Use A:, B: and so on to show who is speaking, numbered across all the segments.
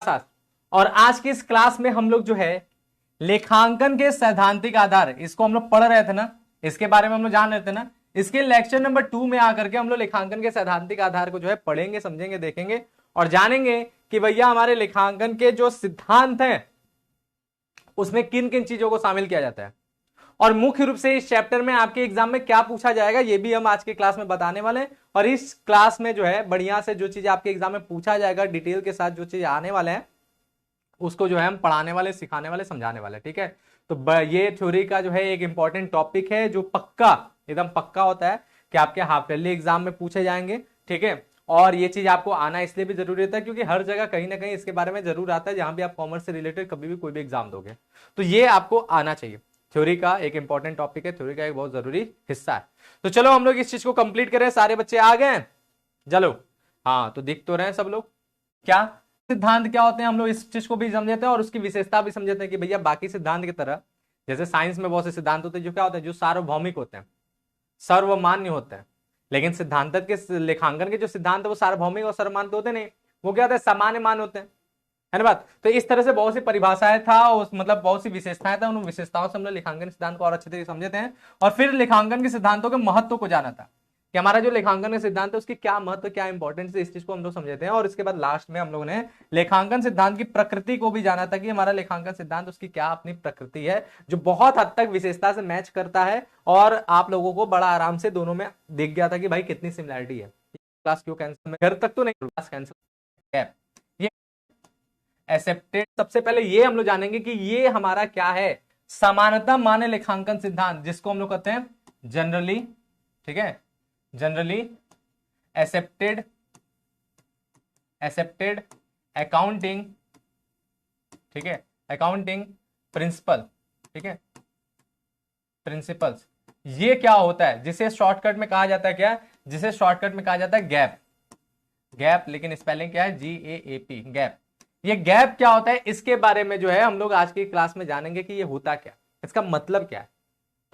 A: साथ। और आज की इस क्लास में हम लोग जो है लेखांकन के सैद्धांतिक आधार, इसको हम लोग पढ़ रहे थे ना, इसके बारे में हम लोग जान रहे थे ना, इसके लेक्चर नंबर 2 में आकर के हम लोग लेखांकन के सैद्धांतिक आधार को जो है पढ़ेंगे, समझेंगे, देखेंगे और जानेंगे कि भैया हमारे लेखांकन के जो सिद्धांत हैं उसमें किन किन चीजों को शामिल किया जाता है और मुख्य रूप से इस चैप्टर में आपके एग्जाम में क्या पूछा जाएगा ये भी हम आज की क्लास में बताने वाले हैं। और इस क्लास में जो है बढ़िया से जो चीज आपके एग्जाम में पूछा जाएगा, डिटेल के साथ जो चीज आने वाले हैं उसको जो है हम पढ़ाने वाले, सिखाने वाले, समझाने वाले। ठीक है, तो ये थ्योरी का जो है एक इंपॉर्टेंट टॉपिक है जो पक्का, एकदम पक्का होता है कि आपके हाफ ईयरली एग्जाम में पूछे जाएंगे। ठीक है, और ये चीज आपको आना इसलिए भी जरूरी होता है क्योंकि हर जगह कहीं ना कहीं इसके बारे में जरूर आता है, जहां भी आप कॉमर्स से रिलेटेड कभी भी कोई भी एग्जाम दोगे तो ये आपको आना चाहिए। थ्योरी का एक इंपॉर्टेंट टॉपिक है, थ्योरी का एक बहुत जरूरी हिस्सा है। तो चलो हम लोग इस चीज को कंप्लीट करें। सारे बच्चे आ गए? चलो, हाँ, तो दिख तो रहे हैं सब लोग। क्या सिद्धांत क्या होते हैं हम लोग इस चीज को भी समझते हैं और उसकी विशेषता भी समझते हैं कि भैया बाकी सिद्धांत की तरह, जैसे साइंस में बहुत से सिद्धांत होते हैं जो क्या होते हैं, जो सार्वभौमिक होते हैं, सर्वमान्य होते हैं, लेकिन सिद्धांत के लेखांकन के जो सिद्धांत है वो सार्वभौमिक और सर्वमान्य होते नहीं, वो क्या होता है, सामान्य मान होते हैं, है ना बात। तो इस तरह से बहुत सी परिभाषाएं था, उस मतलब बहुत सी विशेषताएं था, उन विशेषताओं से हमने लेखांकन सिद्धांत को और अच्छे तरीके से समझते हैं और फिर लेखांकन के सिद्धांतों के महत्व को जाना था कि हमारा जो लेखांकन का सिद्धांत है उसकी क्या महत्व, क्या इंपॉर्टेंस है, इस चीज को हम लोग समझते हैं। और इसके बाद लास्ट में हम लोगों ने लेखांकन सिद्धांत की प्रकृति को भी जाना था कि हमारा लेखांकन सिद्धांत उसकी क्या अपनी प्रकृति है जो बहुत हद तक विशेषता से मैच करता है और आप लोगों को बड़ा आराम से दोनों में दिख गया था कि भाई कितनी सिमिलरिटी है। क्लास क्यों कैंसिल, घर तक तो नहीं, क्लास कैंसिल है। ये एक्सेप्टेड, सबसे पहले ये हम लोग जानेंगे कि ये हमारा क्या है, समानता मान्य लेखांकन सिद्धांत, जिसको हम लोग कहते हैं जनरली, ठीक है, जनरली एक्सेप्टेड अकाउंटिंग, ठीक है, अकाउंटिंग प्रिंसिपल, ठीक है, प्रिंसिपल्स। ये क्या होता है जिसे शॉर्टकट में कहा जाता है, क्या, जिसे शॉर्टकट में कहा जाता है गैप, गैप, लेकिन स्पेलिंग क्या है, GAAP, गैप। ये गैप क्या होता है इसके बारे में जो है हम लोग आज की क्लास में जानेंगे कि ये होता क्या, इसका मतलब क्या है।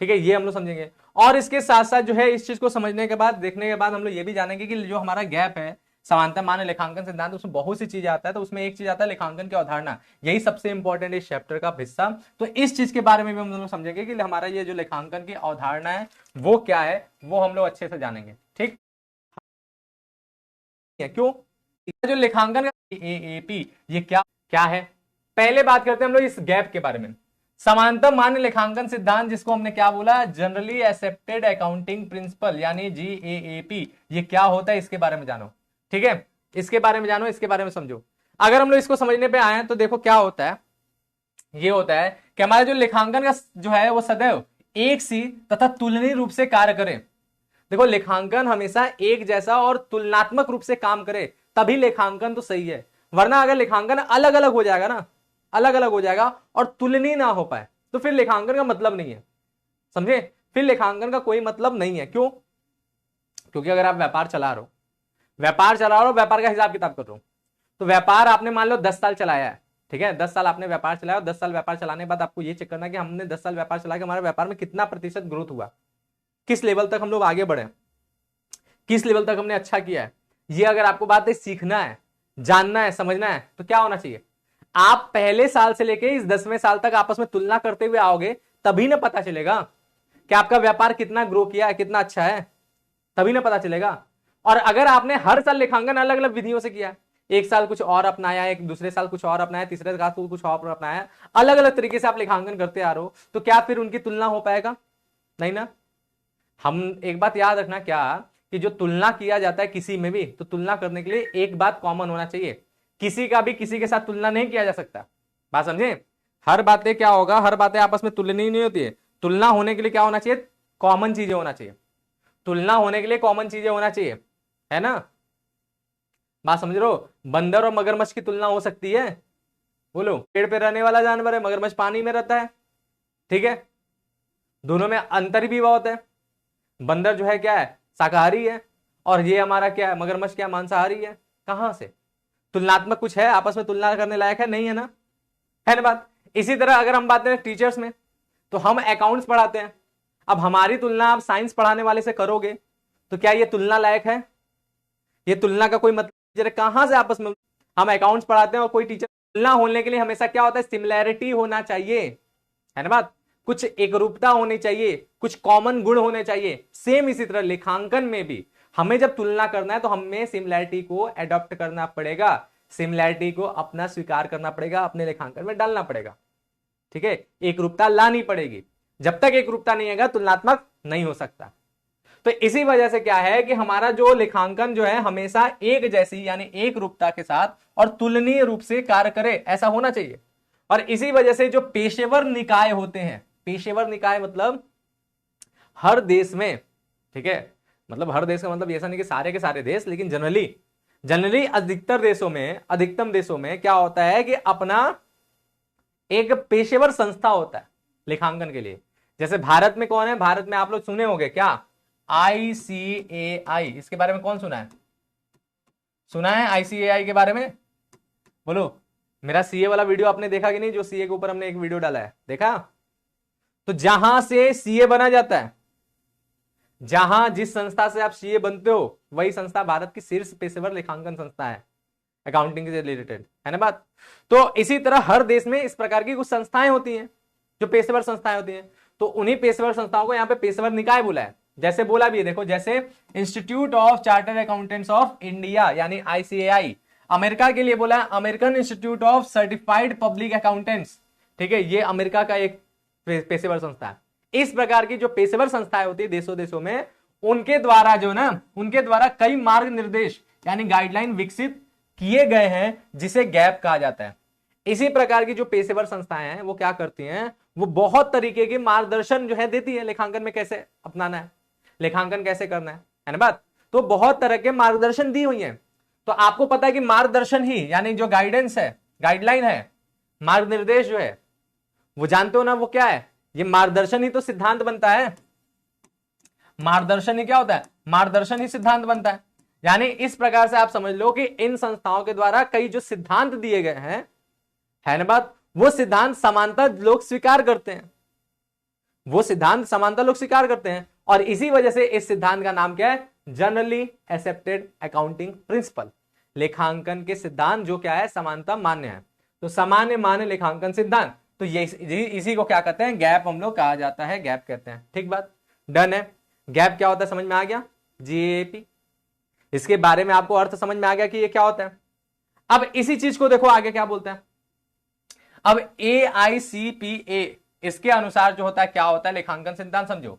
A: ठीक है, ये हम लोग समझेंगे और इसके साथ साथ जो है इस चीज को समझने के बाद, देखने के बाद हम लोग ये भी जानेंगे कि जो हमारा गैप है समानता मान्य लेखांकन सिद्धांत, उसमें बहुत सी चीजें आता है, तो उसमें एक चीज आता है लेखांकन की अवधारणा, यही सबसे इंपॉर्टेंट इस चैप्टर का हिस्सा। तो इस चीज के बारे में भी हम लोग समझेंगे कि हमारा ये जो लेखांकन की अवधारणा है वो क्या है, वो हम लोग अच्छे से जानेंगे। ठीक है, क्यों, जो लेखांकन का GAAP ये क्या क्या है, पहले बात करते हैं हम लोग इस गैप के बारे में। समानता मान्य लेखांकन सिद्धांत, जिसको हमने क्या बोला, जनरली एक्सेप्टेड अकाउंटिंग प्रिंसिपल, यानी GAAP, ये क्या होता है इसके बारे में जानो। ठीक है, इसके बारे में जानो, इसके बारे में समझो। अगर हम लोग इसको समझने पे आए तो देखो क्या होता है, ये होता है कि हमारा जो लेखांकन का जो है वो सदैव एक सी तथा तुलनीय रूप से कार्य करे। देखो, लेखांकन हमेशा एक जैसा और तुलनात्मक रूप से काम करे तभी लेखांकन तो सही है, वरना अगर लेखांकन अलग अलग हो जाएगा ना, अलग अलग हो जाएगा और तुलनीय ना हो पाए तो फिर लेखांकन का मतलब नहीं है, समझे, फिर लेखांकन का कोई मतलब नहीं है। क्यों, क्योंकि अगर आप व्यापार चला रहे हो, व्यापार का हिसाब किताब कर रहे हो, तो व्यापार आपने मान लो 10 साल चलाया है, ठीक है, 10 साल आपने व्यापार चलाया, 10 साल व्यापार चलाने के बाद आपको ये चेक करना कि हमने 10 साल व्यापार चला के हमारे व्यापार में कितना प्रतिशत ग्रोथ हुआ, किस लेवल तक हम लोग आगे बढ़े, किस लेवल तक हमने अच्छा किया है। ये अगर आपको बात है सीखना है, जानना है, समझना है, तो क्या होना चाहिए, आप पहले साल से लेके इस 10वें साल तक आपस में तुलना करते हुए आओगे, तभी ना पता चलेगा कि आपका व्यापार कितना ग्रो किया है, कितना अच्छा है, तभी ना पता चलेगा। और अगर आपने हर साल लेखांकन अलग अलग विधियों से किया, एक साल कुछ और अपनाया, एक दूसरे साल कुछ और अपनाया, तीसरे साल कुछ और अपनाया, अलग अलग तरीके से आप लेखांकन करते आ रहे हो, तो क्या फिर उनकी तुलना हो पाएगा, नहीं ना। हम एक बात याद रखना, क्या कि जो तुलना किया जाता है किसी में भी, तो तुलना करने के लिए एक बात कॉमन होना चाहिए, किसी का भी किसी के साथ तुलना नहीं किया जा सकता, बात समझे। हर बातें क्या होगा, हर बातें आपस में तुलनीय नहीं होती है, तुलना होने के लिए क्या होना चाहिए, कॉमन चीजें होना चाहिए, तुलना होने के लिए कॉमन चीजें होना चाहिए, है ना, बात समझ रहे हो। बंदर और मगरमच्छ की तुलना हो सकती है, बोलो, पेड़ पे रहने वाला जानवर है, मगरमच्छ पानी में रहता है, ठीक है, दोनों में अंतर भी बहुत है। बंदर जो है क्या है, शाकाहारी है, और ये हमारा क्या है, मगरमच्छ क्या, मांसाहारी है। कहां से तुलनात्मक कुछ है, आपस में तुलना करने लायक है, नहीं है ना, है ना बात। इसी तरह अगर हम बात करें टीचर्स में, तो हम अकाउंट्स पढ़ाते हैं, अब हमारी तुलना आप साइंस पढ़ाने वाले से करोगे तो क्या ये तुलना लायक है, ये तुलना का कोई मतलब कहां से आपस में, हम अकाउंट्स पढ़ाते हैं और कोई टीचर तुलना होने के लिए हमेशा क्या होता है, सिमिलैरिटी होना चाहिए, है ना बात, कुछ एकरूपता होनी चाहिए, कुछ कॉमन गुण होने चाहिए। सेम इसी तरह लेखांकन में भी हमें जब तुलना करना है तो हमें सिमिलैरिटी को अडॉप्ट करना पड़ेगा, सिमिलैरिटी को अपना स्वीकार करना पड़ेगा, अपने लेखांकन में डालना पड़ेगा, ठीक है, एकरूपता लानी पड़ेगी। जब तक एकरूपता नहीं आएगा तुलनात्मक नहीं हो सकता। तो इसी वजह से क्या है कि हमारा जो लेखांकन जो है हमेशा एक जैसी यानी एक रूपता के साथ और तुलनीय रूप से कार्य करे, ऐसा होना चाहिए। और इसी वजह से जो पेशेवर निकाय होते हैं, पेशेवर निकाय मतलब हर देश में, ठीक है, मतलब हर देश का मतलब ऐसा नहीं कि सारे के सारे देश, लेकिन जनरली अधिकतर देशों में, अधिकतम देशों में क्या होता है कि अपना एक पेशेवर संस्था होता है लेखांकन के लिए। जैसे भारत में कौन है, भारत में आप लोग सुने होंगे क्या, ICAI, इसके बारे में कौन सुना है, सुना है ICAI के बारे में, बोलो। मेरा सीए वाला वीडियो आपने देखा कि नहीं, जो सीए के ऊपर हमने एक वीडियो डाला है, देखा। तो जहां से सीए बना जाता है, जहां जिस संस्था से आप सीए बनते हो, वही संस्था भारत की शीर्ष पेशेवर लेखांकन संस्था है, अकाउंटिंग से रिलेटेड, है ना बात। तो इसी तरह हर देश में इस प्रकार की कुछ संस्थाएं होती हैं जो पेशेवर संस्थाएं होती हैं। तो उन्हीं पेशेवर संस्थाओं को यहाँ पे पेशेवर निकाय बोला है। जैसे बोला भी है, देखो, जैसे institute of chartered accountants of India यानी ICAI, अमेरिका के लिए बोला है American institute of certified public accountants, ठीक है, ये अमेरिका का एक पेशेवर संस्था है। इस प्रकार की जो पेशेवर संस्थाएं होती है देशों देशों में, उनके द्वारा जो ना, उनके द्वारा कई मार्ग निर्देश यानी गाइडलाइन विकसित किए गए हैं, जिसे गैप कहा जाता है। इसी प्रकार की जो पेशेवर संस्थाएं हैं वो क्या करती हैं, वो बहुत तरीके के मार्गदर्शन जो है देती है, लेखांकन में कैसे अपनाना है, लेखांकन कैसे करना है ना बात। तो बहुत तरह के मार्गदर्शन दी हुई हैं। तो आपको पता है कि मार्गदर्शन ही यानी जो गाइडेंस है, गाइडलाइन है, मार्ग निर्देश जो है, वो जानते हो ना वो क्या है, ये मार्गदर्शन ही तो सिद्धांत बनता है। मार्गदर्शन ही क्या होता है, मार्गदर्शन ही सिद्धांत बनता है। यानी इस प्रकार से आप समझ लो कि इन संस्थाओं के द्वारा कई जो सिद्धांत दिए गए हैं, है ना बात, वो सिद्धांत समानता लोग स्वीकार करते हैं, वो सिद्धांत समानता लोग स्वीकार करते हैं। और इसी वजह से इस सिद्धांत का नाम क्या है, जनरली एक्सेप्टेड अकाउंटिंग प्रिंसिपल। लेखांकन के सिद्धांत जो क्या है, समानता मान्य है। तो सामान्य मान्य लेखांकन सिद्धांत, तो ये इसी को क्या कहते हैं, गैप हम लोग कहा जाता है, गैप कहते हैं। ठीक बात, डन है। गैप क्या होता है समझ में आ गया, GAP, इसके बारे में आपको अर्थ समझ में आ गया कि ये क्या होता है। अब इसी चीज को देखो आगे क्या बोलते हैं। अब AICPA इसके अनुसार जो होता है, क्या होता है लेखांकन सिद्धांत, समझो।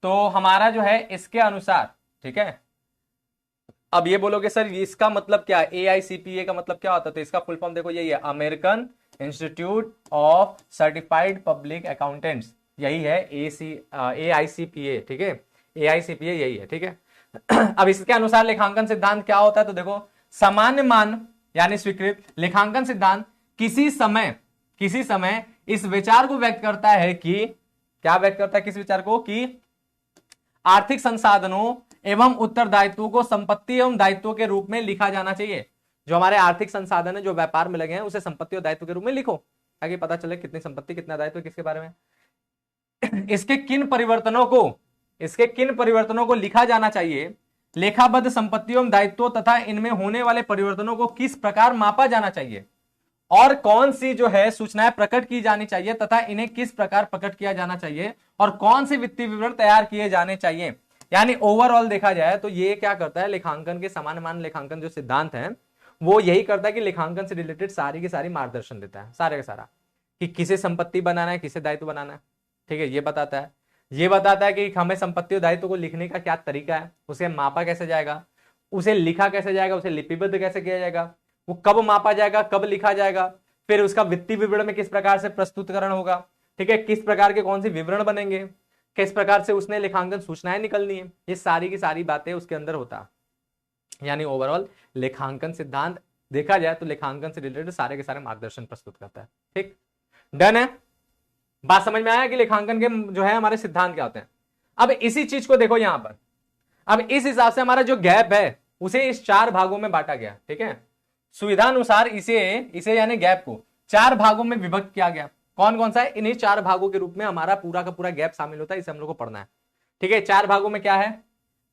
A: तो हमारा जो है इसके अनुसार, ठीक है, अब ये बोलोगे सर इसका मतलब क्या है, AICPA का मतलब क्या होता है, तो इसका फुल फॉर्म देखो यही है, American institute of certified public accountants, यही है AICPA, ठीक है, AICPA यही है, ठीक है। अब इसके अनुसार लेखांकन सिद्धांत क्या होता है, तो देखो, सामान्य मान यानी स्वीकृत लेखांकन सिद्धांत किसी समय इस विचार को व्यक्त करता है कि, क्या व्यक्त करता है, किस विचार को, कि आर्थिक संसाधनों एवं उत्तरदायित्वों को संपत्ति एवं दायित्वों के रूप में लिखा जाना चाहिए। जो हमारे आर्थिक संसाधन है, जो व्यापार में लगे हैं, उसे संपत्ति और दायित्व के रूप में लिखो, ताकि पता चले कितनी संपत्ति कितना दायित्व किसके बारे में। इसके किन परिवर्तनों को लिखा जाना चाहिए, लेखाबद्ध संपत्तियों एवं दायित्वों तथा इनमें होने वाले परिवर्तनों को किस प्रकार मापा जाना चाहिए, और कौन सी जो है सूचनाएं प्रकट की जानी चाहिए तथा इन्हें किस प्रकार प्रकट किया जाना चाहिए, और कौन से वित्तीय विवरण तैयार किए जाने चाहिए। यानी ओवरऑल देखा जाए तो ये क्या करता है, लेखांकन के सामान्य मान लेखांकन जो सिद्धांत है वो यही करता है कि लेखांकन से रिलेटेड सारी की सारी मार्गदर्शन देता है, सारे का सारा, कि किसे संपत्ति बनाना है, किसे दायित्व बनाना है, ठीक है, ये बताता है। ये बताता है कि हमें संपत्ति और दायित्व को लिखने का क्या तरीका है, उसे मापा कैसे जाएगा, उसे लिखा कैसे जाएगा, उसे लिपिबद्ध कैसे किया जाएगा, वो कब मापा जाएगा, कब लिखा जाएगा, फिर उसका वित्तीय विवरण में किस प्रकार से प्रस्तुतिकरण होगा, ठीक है, किस प्रकार के कौन से विवरण बनेंगे, किस प्रकार से उसने लेखांकन सूचनाएं निकलनी है, ये सारी की सारी बातें उसके अंदर होता। यानी ओवरऑल लेखांकन सिद्धांत देखा जाए तो लेखांकन से रिलेटेड सारे के सारे मार्गदर्शन प्रस्तुत करता है। ठीक, डन है, बात समझ में आया कि लेखांकन के जो है हमारे सिद्धांत क्या होते हैं। अब इसी चीज को देखो यहां पर, अब इस हिसाब से हमारा जो गैप है उसे इस 4 भागों में बांटा गया, ठीक है, सुविधा अनुसार इसे यानी गैप को 4 भागों में विभक्त किया गया। कौन कौन सा है, इन्हीं 4 भागों के रूप में हमारा पूरा का पूरा गैप शामिल होता है, इसे हम लोग को पढ़ना है, ठीक है। 4 भागों में क्या है,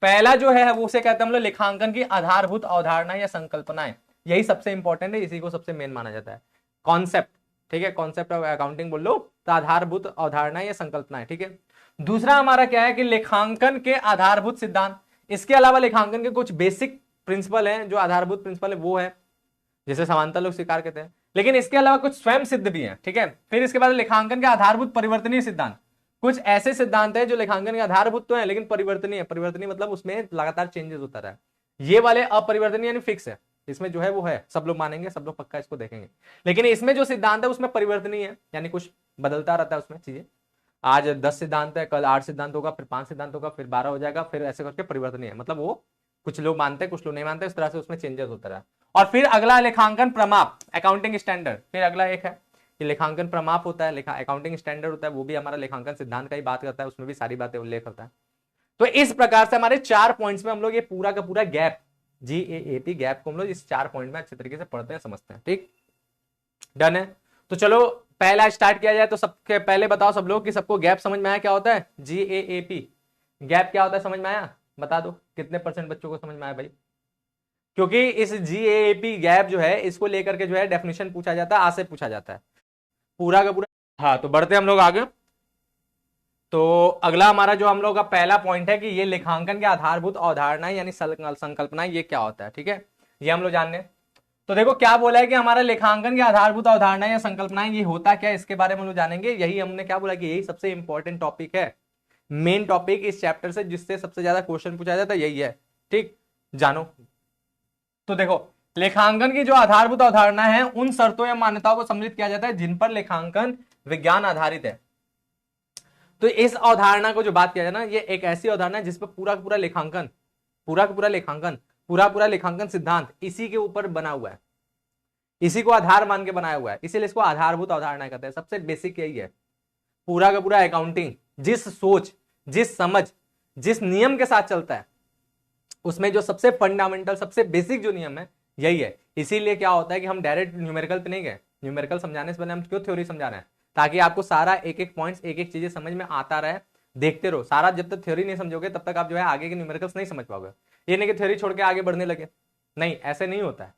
A: पहला जो है वो उसे कहते हैं हम लोग लेखांकन की आधारभूत अवधारणा या संकल्पनाएं, यही सबसे इंपॉर्टेंट है, इसी को सबसे मेन माना जाता है। कॉन्सेप्ट, ठीक है, कॉन्सेप्ट ऑफ अकाउंटिंग बोल लो तो आधारभूत अवधारणा या संकल्पना है, ठीक है। दूसरा हमारा क्या है कि लेखांकन के आधारभूत सिद्धांत। इसके अलावा लेखांकन के कुछ बेसिक प्रिंसिपल हैं, जो आधारभूत प्रिंसिपल है वो है, जिसे समानता लोग स्वीकार करते हैं, लेकिन इसके अलावा कुछ स्वयं सिद्ध भी हैं, ठीक है। फिर इसके बाद लेखांकन के आधारभूत परिवर्तनीय सिद्धांत। कुछ ऐसे सिद्धांत है जो लेखांकन के आधारभूत तो है लेकिन परिवर्तनीय है। परिवर्तनीय मतलब उसमें लगातार चेंजेस होता रहा है। ये वाले अपरिवर्तनीय यानी फिक्स है, इसमें जो है वो है, सब लोग मानेंगे, सब लोग पक्का इसको देखेंगे। लेकिन इसमें जो सिद्धांत है उसमें परिवर्तनीय है, यानी कुछ बदलता रहता है उसमें चीजें। आज 10 सिद्धांत है, कल 8 सिद्धांत होगा, फिर 5 सिद्धांत होगा, फिर 12 हो जाएगा, फिर ऐसे करके परिवर्तनीय है। मतलब वो कुछ लोग मानते हैं, कुछ लोग नहीं मानते, इस तरह से उसमें चेंजेस होता रहा। और फिर अगला लेखांकन प्रमाप, अकाउंटिंग स्टैंडर्ड। फिर अगला एक है कि लेखांकन प्रमाप होता है, अकाउंटिंग स्टैंडर्ड होता है, वो भी हमारा लेखांकन सिद्धांत का ही बात करता है, उसमें भी सारी बातें उल्लेख करता है। तो इस प्रकार से हमारे 4 पॉइंट्स में हम लोग ये पूरा का पूरा गैप, GAAP गैप को हम लोग इस 4 पॉइंट में अच्छे तरीके से पढ़ते हैं, समझते हैं, ठीक, डन है। तो चलो पहला स्टार्ट किया जाए। तो सबके पहले बताओ सब लोग कि सबको गैप समझ में आया क्या होता है? GAAP गैप क्या होता है, समझ में आया? बता दो कितने % बच्चों को समझ में आया भाई? क्योंकि इस GAAP गैप जो है इसको लेकर के जो है डेफिनेशन पूछा जाता है, आज से पूछा जाता है पूरा का पूरा। हाँ, तो बढ़ते हम लोग आगे। तो अगला हमारा जो हम लोग का पहला पॉइंट है कि ये लेखांकन के आधारभूत अवधारणाएं यानी संकल्पनाएं, ये क्या होता है, ठीक है, ये हम लोग जानने। तो देखो क्या बोला है कि हमारा लेखांकन के आधारभूत अवधारणाएं या संकल्पनाएं ये होता क्या है, इसके बारे में हम लोग जानेंगे। यही हमने क्या बोला कि यही सबसे इंपॉर्टेंट टॉपिक है, मेन टॉपिक इस चैप्टर से, जिससे सबसे ज्यादा क्वेश्चन पूछा जाता है, यही है, ठीक, जानो। तो देखो लेखांकन की जो आधारभूत अवधारणा है उन शर्तों या मान्यताओं को सम्मिलित किया जाता है जिन पर लेखांकन विज्ञान आधारित है। तो इस अवधारणा को जो बात किया जाए ना, ये एक ऐसी अवधारणा है जिस पर पूरा का पूरा लेखांकन, पूरा लेखांकन सिद्धांत इसी के ऊपर बना हुआ है, इसी को आधार मान के बनाया हुआ है, इसीलिए इसको आधारभूत अवधारणा कहते हैं। सबसे बेसिक यही है, पूरा का पूरा अकाउंटिंग जिस सोच, जिस समझ, जिस नियम के साथ चलता है, उसमें जो सबसे फंडामेंटल, सबसे बेसिक जो नियम है यही है। इसीलिए क्या होता है कि हम डायरेक्ट न्यूमेरिकल पे नहीं गए, न्यूमेरिकल समझाने से पहले हम क्यों थ्योरी समझा रहे हैं, ताकि आपको सारा एक एक पॉइंट्स, एक एक चीजें समझ में आता रहे, देखते रहो। सारा जब तक थ्योरी नहीं समझोगे तब तक आप जो है आगे के न्यूमेरिकल्स नहीं समझ पाओगे। ये नहीं कि थ्योरी छोड़ के आगे बढ़ने लगे, नहीं, ऐसे नहीं होता है।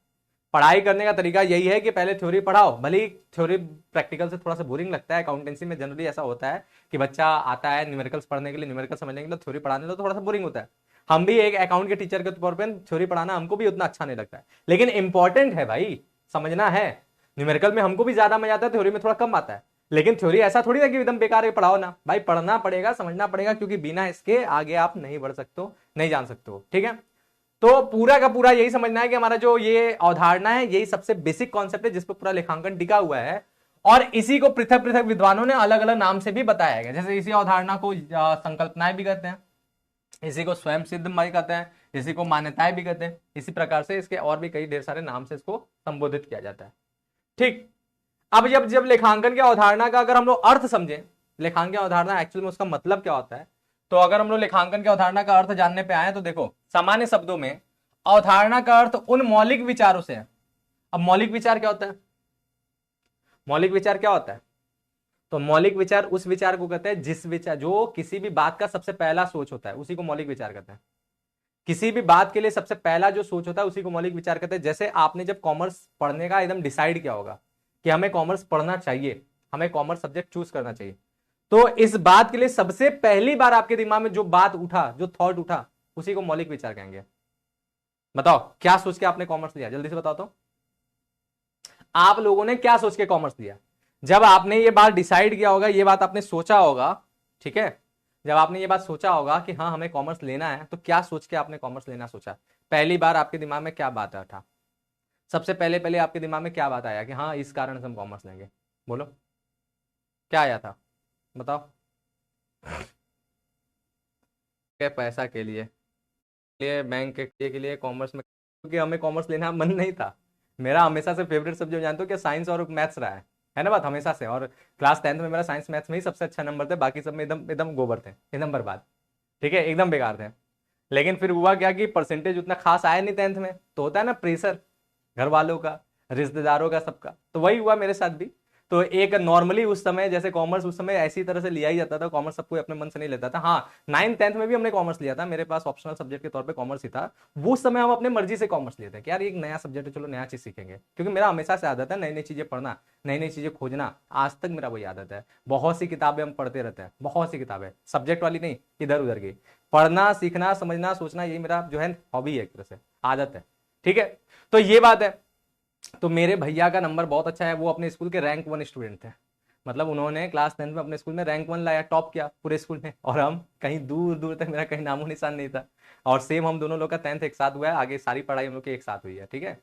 A: पढ़ाई करने का तरीका यही है कि पहले थ्योरी पढ़ाओ, भले ही थ्योरी प्रैक्टिकल से थोड़ा सा बोरिंग लगता है, अकाउंटेंसी में जनरली ऐसा होता है कि बच्चा आता है न्यूमेरिकल्स पढ़ने के लिए, न्यूमेरिकल समझने के लिए, थ्योरी पढ़ाने के लिए थोड़ा सा बोरिंग होता है। हम भी एक अकाउंट के टीचर के तौर पर थ्योरी पढ़ाना हमको भी उतना अच्छा नहीं लगता है, लेकिन इंपॉर्टेंट है भाई, समझना है। न्यूमेरिकल में हमको भी ज्यादा मजा आता है, थ्योरी में थोड़ा कम आता है। लेकिन थ्योरी ऐसा थोड़ी है कि एकदम बेकार है, पढ़ाओ ना भाई, पढ़ना पड़ेगा, समझना पड़ेगा, क्योंकि बिना इसके आगे आप नहीं बढ़ सकते हो, नहीं जान सकते हो, ठीक है। तो पूरा का पूरा यही समझना है कि हमारा जो ये अवधारणा है यही सबसे बेसिक कॉन्सेप्ट है जिस पर पूरा लेखांकन टिका हुआ है, और इसी को पृथक पृथक विद्वानों ने अलग अलग नाम से भी बताया गया। जैसे इसी अवधारणा को संकल्पनाएं भी कहते हैं, इसी को स्वयं सिद्ध भी कहते हैं, इसी को मान्यताएं भी कहते हैं। इसी प्रकार से इसके और भी कई ढेर सारे नाम से इसको संबोधित किया जाता है, ठीक। अब जब लेखांकन की अवधारणा का अगर हम लोग अर्थ समझें, लेखांकन की अवधारणा एक्चुअल में उसका मतलब क्या होता है, तो अगर हम लोग लेखांकन की अवधारणा का अर्थ जानने पे आए तो देखो सामान्य शब्दों में अवधारणा का अर्थ उन मौलिक विचारों से है। अब मौलिक विचार क्या होता है? मौलिक विचार क्या होता है? तो मौलिक विचार उस विचार को कहते हैं जिस विचार, जो किसी भी बात का सबसे पहला सोच होता है, उसी को मौलिक विचार कहते हैं। किसी भी बात के लिए सबसे पहला जो सोच होता है उसी को मौलिक विचार कहते हैं। जैसे आपने जब कॉमर्स पढ़ने का एकदम डिसाइड किया होगा कि हमें कॉमर्स पढ़ना चाहिए, हमें कॉमर्स सब्जेक्ट चूज करना चाहिए, तो इस बात के लिए सबसे पहली बार आपके दिमाग में जो बात उठा, जो थॉट उठा, उसी को मौलिक विचार कहेंगे। बताओ क्या सोच के आपने कॉमर्स लिया, जल्दी से बताओ तो। आप लोगों ने क्या सोच के कॉमर्स लिया? जब आपने ये बात डिसाइड किया होगा, ये बात आपने सोचा होगा, ठीक है, जब आपने ये बात सोचा होगा कि हाँ हमें कॉमर्स लेना है, तो क्या सोच के आपने कॉमर्स लेना सोचा? पहली बार आपके दिमाग में क्या बात उठा? सबसे पहले आपके दिमाग में क्या बात आया कि हाँ इस कारण से हम कॉमर्स लेंगे? बोलो क्या आया था, बताओ। क्या पैसा के लिए बैंक के लिए कॉमर्स में, क्योंकि हमें कॉमर्स लेना मन नहीं था। मेरा हमेशा से फेवरेट सब्जेक्ट जानते हो क्या? साइंस और मैथ्स रहा है ना बात, हमेशा से। और क्लास 10th में मेरा साइंस मैथ्स में ही सबसे अच्छा नंबर थे, बाकी सब में एकदम एकदम गोबर थे, एकदम बर्बाद, ठीक है, एकदम बेकार थे। लेकिन फिर हुआ क्या कि परसेंटेज उतना खास आया नहीं 10th में, तो होता है ना प्रेशर घर वालों का, रिश्तेदारों का, सबका, तो वही हुआ मेरे साथ भी। तो एक नॉर्मली उस समय जैसे कॉमर्स उस समय ऐसी तरह से लिया ही जाता था, कॉमर्स सब कोई अपने मन से नहीं लेता था। हाँ, 9th-10th में भी हमने कॉमर्स लिया था, मेरे पास ऑप्शनल सब्जेक्ट के तौर पे कॉमर्स ही था। वो समय हम अपने मर्जी से कॉमर्स लेते हैं कि यार एक नया सब्जेक्ट है, चलो नया चीज सीखेंगे, क्योंकि मेरा हमेशा से आदत है नई नई चीजें पढ़ना, नई नई चीजें खोजना, आज तक मेरा वही आदत है। बहुत सी किताबें हम पढ़ते रहते हैं, बहुत सी किताबें, सब्जेक्ट वाली नहीं, इधर उधर की, पढ़ना सीखना समझना सोचना, ये मेरा जो है हॉबी है, एक तरह से आदत है। ठीक है, तो ये बात है। तो मेरे भैया का नंबर बहुत अच्छा है, वो अपने स्कूल के रैंक 1 स्टूडेंट थे, मतलब उन्होंने क्लास 10th में अपने स्कूल में रैंक 1 लाया, टॉप किया पूरे स्कूल में, और हम कहीं दूर दूर तक मेरा कहीं नामो निशान नहीं था। और सेम हम दोनों लोग का 10th एक साथ हुआ है, आगे सारी पढ़ाई हम लोग की एक साथ हुई है। ठीक है,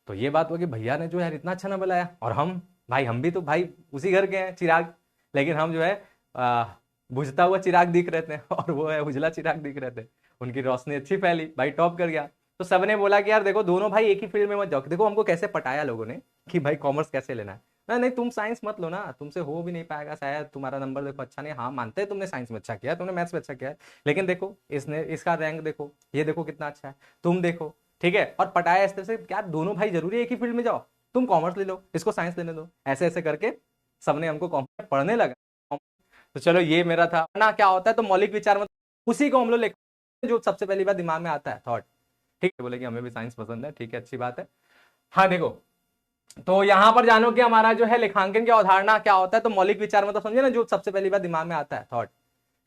A: तो ये बात हुआ कि भैया ने जो है इतना अच्छा नंबर लाया, और हम भाई हम भी तो भाई उसी घर के हैं, चिराग, लेकिन हम जो है बुझता हुआ चिराग दिख रहे थे और वो है उजला चिराग दिख रहे थे, उनकी रोशनी अच्छी फैली, भाई टॉप कर गया। तो सबने बोला कि यार देखो दोनों भाई एक ही फील्ड में मत जाओ, देखो हमको कैसे पटाया लोगों ने कि भाई कॉमर्स कैसे लेना है, नहीं तुम साइंस मत लो ना, तुमसे हो भी नहीं पाएगा, शायद तुम्हारा नंबर देखो अच्छा नहीं, हाँ मानते हैं तुमने साइंस में अच्छा किया, तुमने मैथ्स में अच्छा किया है, लेकिन देखो इसने इसका रैंक देखो, ये देखो कितना अच्छा है, तुम देखो। ठीक है, और पटाया इस तरह से क्या दोनों भाई जरूरी है एक ही फील्ड में जाओ, तुम कॉमर्स ले लो, इसको साइंस लेने दो, ऐसे ऐसे करके सबने हमको कॉमर्स पढ़ने लगा। तो चलो ये मेरा था ना, क्या होता है तो मौलिक विचार मतलब उसी को हम लोग जो सबसे पहली बार दिमाग में आता है थॉट। ठीक है, बोले कि हमें भी साइंस पसंद है, ठीक है अच्छी बात है। हाँ देखो, तो यहां पर जानो कि हमारा जो है लेखांकन की अवधारणा क्या होता है, तो मौलिक विचार मतलब समझे ना, जो सबसे पहली बार दिमाग में आता है थॉट।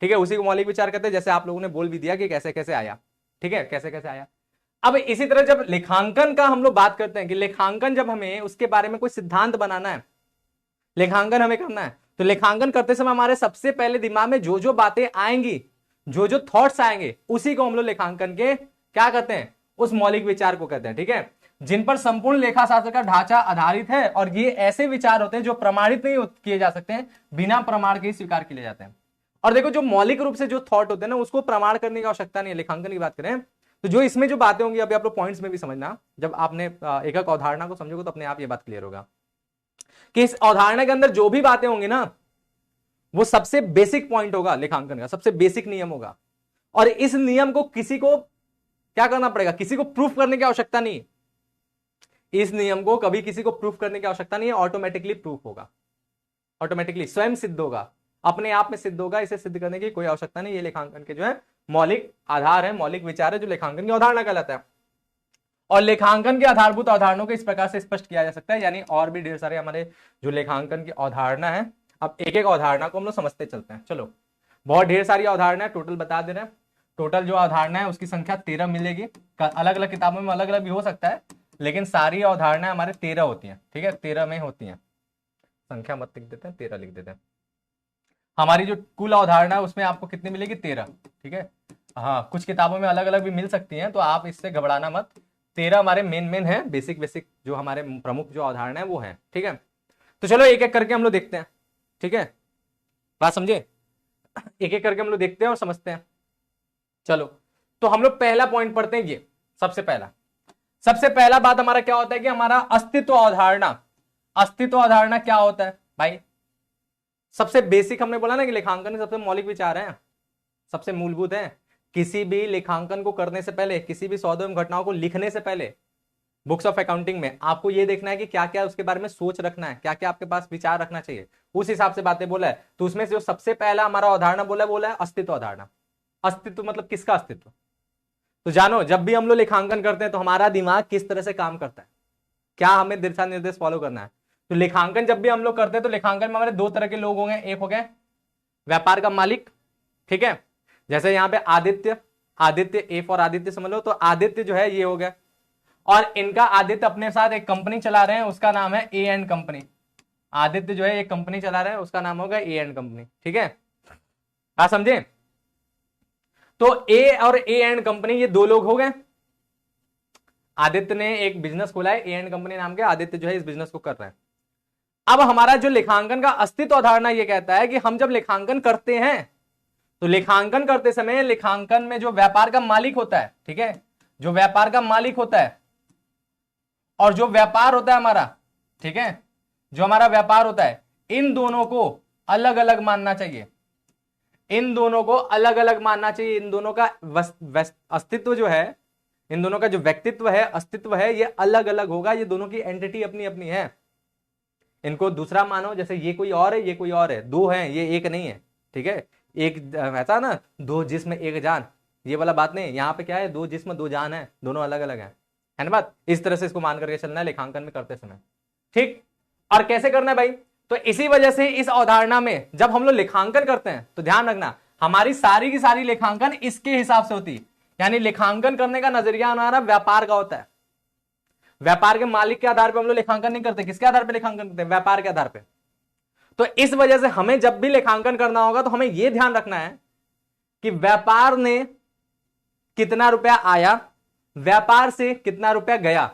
A: ठीक है, उसी को मौलिक विचार कहते हैं, जैसे आप लोगों ने बोल भी दिया कि कैसे कैसे आया। ठीक है, कैसे कैसे आया। अब इसी तरह जब लेखांकन का हम लोग बात करते हैं कि लेखांकन जब हमें उसके बारे में कोई सिद्धांत बनाना है, लेखांकन हमें करना है, तो लेखांकन करते समय हमारे सबसे पहले दिमाग में जो जो बातें आएंगी, जो जो थॉट्स आएंगे, उसी को हम लोग लेखांकन के क्या कहते हैं, उस मौलिक विचार को कहते हैं। ठीक है, जिन पर संपूर्ण लेखा शास्त्र का ढांचा आधारित है, और ये ऐसे विचार होते हैं जो प्रमाणित नहीं किए जा सकते हैं, बिना प्रमाण के ही स्वीकार किए जाते हैं। और देखो जो मौलिक रूप से जो थॉट होते हैं ना, उसको प्रमाण करने की आवश्यकता नहीं है। लेखांकन की बात करें तो जो इसमें जो बातें होंगी, अभी आप लोग पॉइंट्स में भी समझना, जब आपने एक एक अवधारणा को समझोगे तो अपने आप ये बात क्लियर होगा कि इस अवधारणा के अंदर जो भी बातें होंगी ना, वो सबसे बेसिक पॉइंट होगा लेखांकन का, सबसे बेसिक नियम होगा। और इस नियम को किसी को क्या करना पड़ेगा, किसी को प्रूफ करने की आवश्यकता नहीं। इस नियम को कभी किसी को प्रूफ करने की आवश्यकता नहीं है, ऑटोमेटिकली प्रूफ होगा, ऑटोमेटिकली स्वयं सिद्ध होगा, अपने आप में सिद्ध होगा, इसे सिद्ध करने की कोई आवश्यकता नहीं। ये लेखांकन के जो है मौलिक आधार है, मौलिक विचार है, जो लेखांकन की अवधारणा कहलाता है। और लेखांकन के आधारभूत अवधारणाओं को इस प्रकार से स्पष्ट किया जा सकता है, यानी और भी ढेर सारे हमारे जो लेखांकन की अवधारणा है। अब एक एक अवधारणा को हम लोग समझते चलते हैं। चलो, बहुत ढेर सारी अवधारणा है, टोटल बता दे रहे हैं। टोटल जो अवधारणा है उसकी संख्या 13 मिलेगी, अलग अलग किताबों में अलग अलग भी हो सकता है, लेकिन सारी अवधारणाएं हमारे 13 होती हैं। ठीक है, 13 में होती हैं, संख्या मत लिख देते हैं, 13 लिख देते हैं। हमारी जो कुल अवधारणा है उसमें आपको कितनी मिलेगी, 13। ठीक है, हाँ कुछ किताबों में अलग अलग भी मिल सकती हैं, तो आप इससे घबराना मत। 13 हमारे मेन है, बेसिक बेसिक जो हमारे प्रमुख जो अवधारणा है वो है। ठीक है, तो चलो एक एक करके हम लोग देखते हैं। ठीक है, बात समझे, एक एक करके हम लोग देखते हैं और समझते हैं। चलो, तो हम लोग पहला पॉइंट पढ़ते हैं। ये सबसे पहला बात हमारा क्या होता है कि हमारा अस्तित्व अवधारणा। अस्तित्व अवधारणा क्या होता है भाई, सबसे बेसिक हमने बोला ना कि लेखांकन सबसे मौलिक विचार है, सबसे मूलभूत है। किसी भी लेखांकन को करने से पहले, किसी भी सौदों एवं घटनाओं को लिखने से पहले बुक्स ऑफ अकाउंटिंग में आपको यह देखना है कि क्या क्या उसके बारे में सोच रखना है, क्या क्या आपके पास विचार रखना चाहिए, उस हिसाब से बातें बोला है। तो उसमें से जो सबसे पहला हमारा अवधारणा बोला है अस्तित्व अवधारणा। अस्तित्व मतलब किसका अस्तित्व, तो जानो जब भी हम लोग लेखांकन करते हैं तो हमारा दिमाग किस तरह से काम करता है, क्या हमें दिशा निर्देश फॉलो करना है। तो लेखांकन जब भी हम लोग करते हैं तो लेखांकन में हमारे दो तरह के लोग होंगे, एक हो गए व्यापार का मालिक। ठीक है, जैसे यहां पे आदित्य ए फॉर आदित्य समझ लो, तो आदित्य जो है ये हो गया, और इनका आदित्य अपने साथ एक कंपनी चला रहे हैं, उसका नाम है ए एंड कंपनी। आदित्य जो है एक कंपनी चला रहे हैं, उसका नाम होगा ए एंड कंपनी। ठीक है, आप समझे, तो ए और ए एंड कंपनी ये दो लोग हो गए। आदित्य ने एक बिजनेस खोला है ए एंड कंपनी नाम के, आदित्य जो है इस बिजनेस को कर रहा है। अब हमारा जो लेखांकन का अस्तित्व अवधारणा ये कहता है कि हम जब लेखांकन करते हैं तो लेखांकन करते समय लेखांकन में जो व्यापार का मालिक होता है, ठीक है, जो व्यापार का मालिक होता है और जो व्यापार होता है हमारा, ठीक है, जो हमारा व्यापार होता है, इन दोनों को अलग अलग मानना चाहिए। इन दोनों को अलग अलग मानना चाहिए। इन दोनों का अस्तित्व जो है, इन दोनों का जो व्यक्तित्व है, अस्तित्व है, ये अलग अलग होगा। ये दोनों की एंटिटी अपनी अपनी है। इनको दूसरा मानो, जैसे ये कोई और है, ये कोई और है, दो हैं, ये एक नहीं है, ठीक है। एक ऐसा ना, दो जिस्म एक जान, ये वाला बात नहीं। यहाँ पे क्या है, दो जिस्म दो जान है, दोनों अलग अलग है ना बात। इस तरह से इसको मान करके चलना है लेखांकन में करते समय, ठीक। और कैसे करना है भाई, तो इसी वजह से इस अवधारणा में जब हम लोग लेखांकन करते हैं तो ध्यान रखना, हमारी सारी की सारी लेखांकन इसके हिसाब से होती है। यानी लेखांकन करने का नजरिया हमारा व्यापार का होता है। व्यापार के मालिक के आधार पर हम लोग लेखांकन नहीं करते, किसके आधार पर लेखांकन करते हैं, व्यापार के आधार पर। तो इस वजह से हमें जब भी लेखांकन करना होगा तो हमें यह ध्यान रखना है कि व्यापार ने कितना रुपया आया, व्यापार से कितना रुपया गया,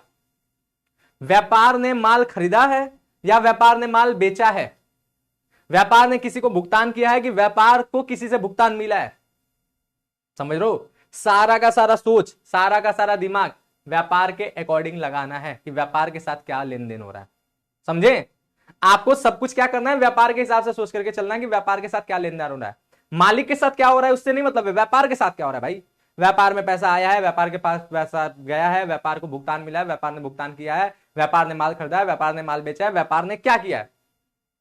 A: व्यापार ने माल खरीदा है या व्यापार ने माल बेचा है, व्यापार ने किसी को भुगतान किया है कि व्यापार को किसी से भुगतान मिला है। समझ रहे हो, सारा का सारा सोच, सारा का सारा दिमाग व्यापार के अकॉर्डिंग लगाना है कि व्यापार के साथ क्या लेन देन हो रहा है। समझे, आपको सब कुछ क्या करना है, व्यापार के हिसाब से सोच करके चलना है कि व्यापार के साथ क्या लेन देन हो रहा है। मालिक के साथ क्या हो रहा है उससे नहीं मतलब है, व्यापार के साथ क्या हो रहा है भाई। व्यापार में पैसा आया है, व्यापार के पास पैसा गया है, व्यापार को भुगतान मिला है, व्यापार ने भुगतान किया है, व्यापार ने माल खरीदा है, व्यापार ने माल बेचा है, व्यापार ने क्या किया है,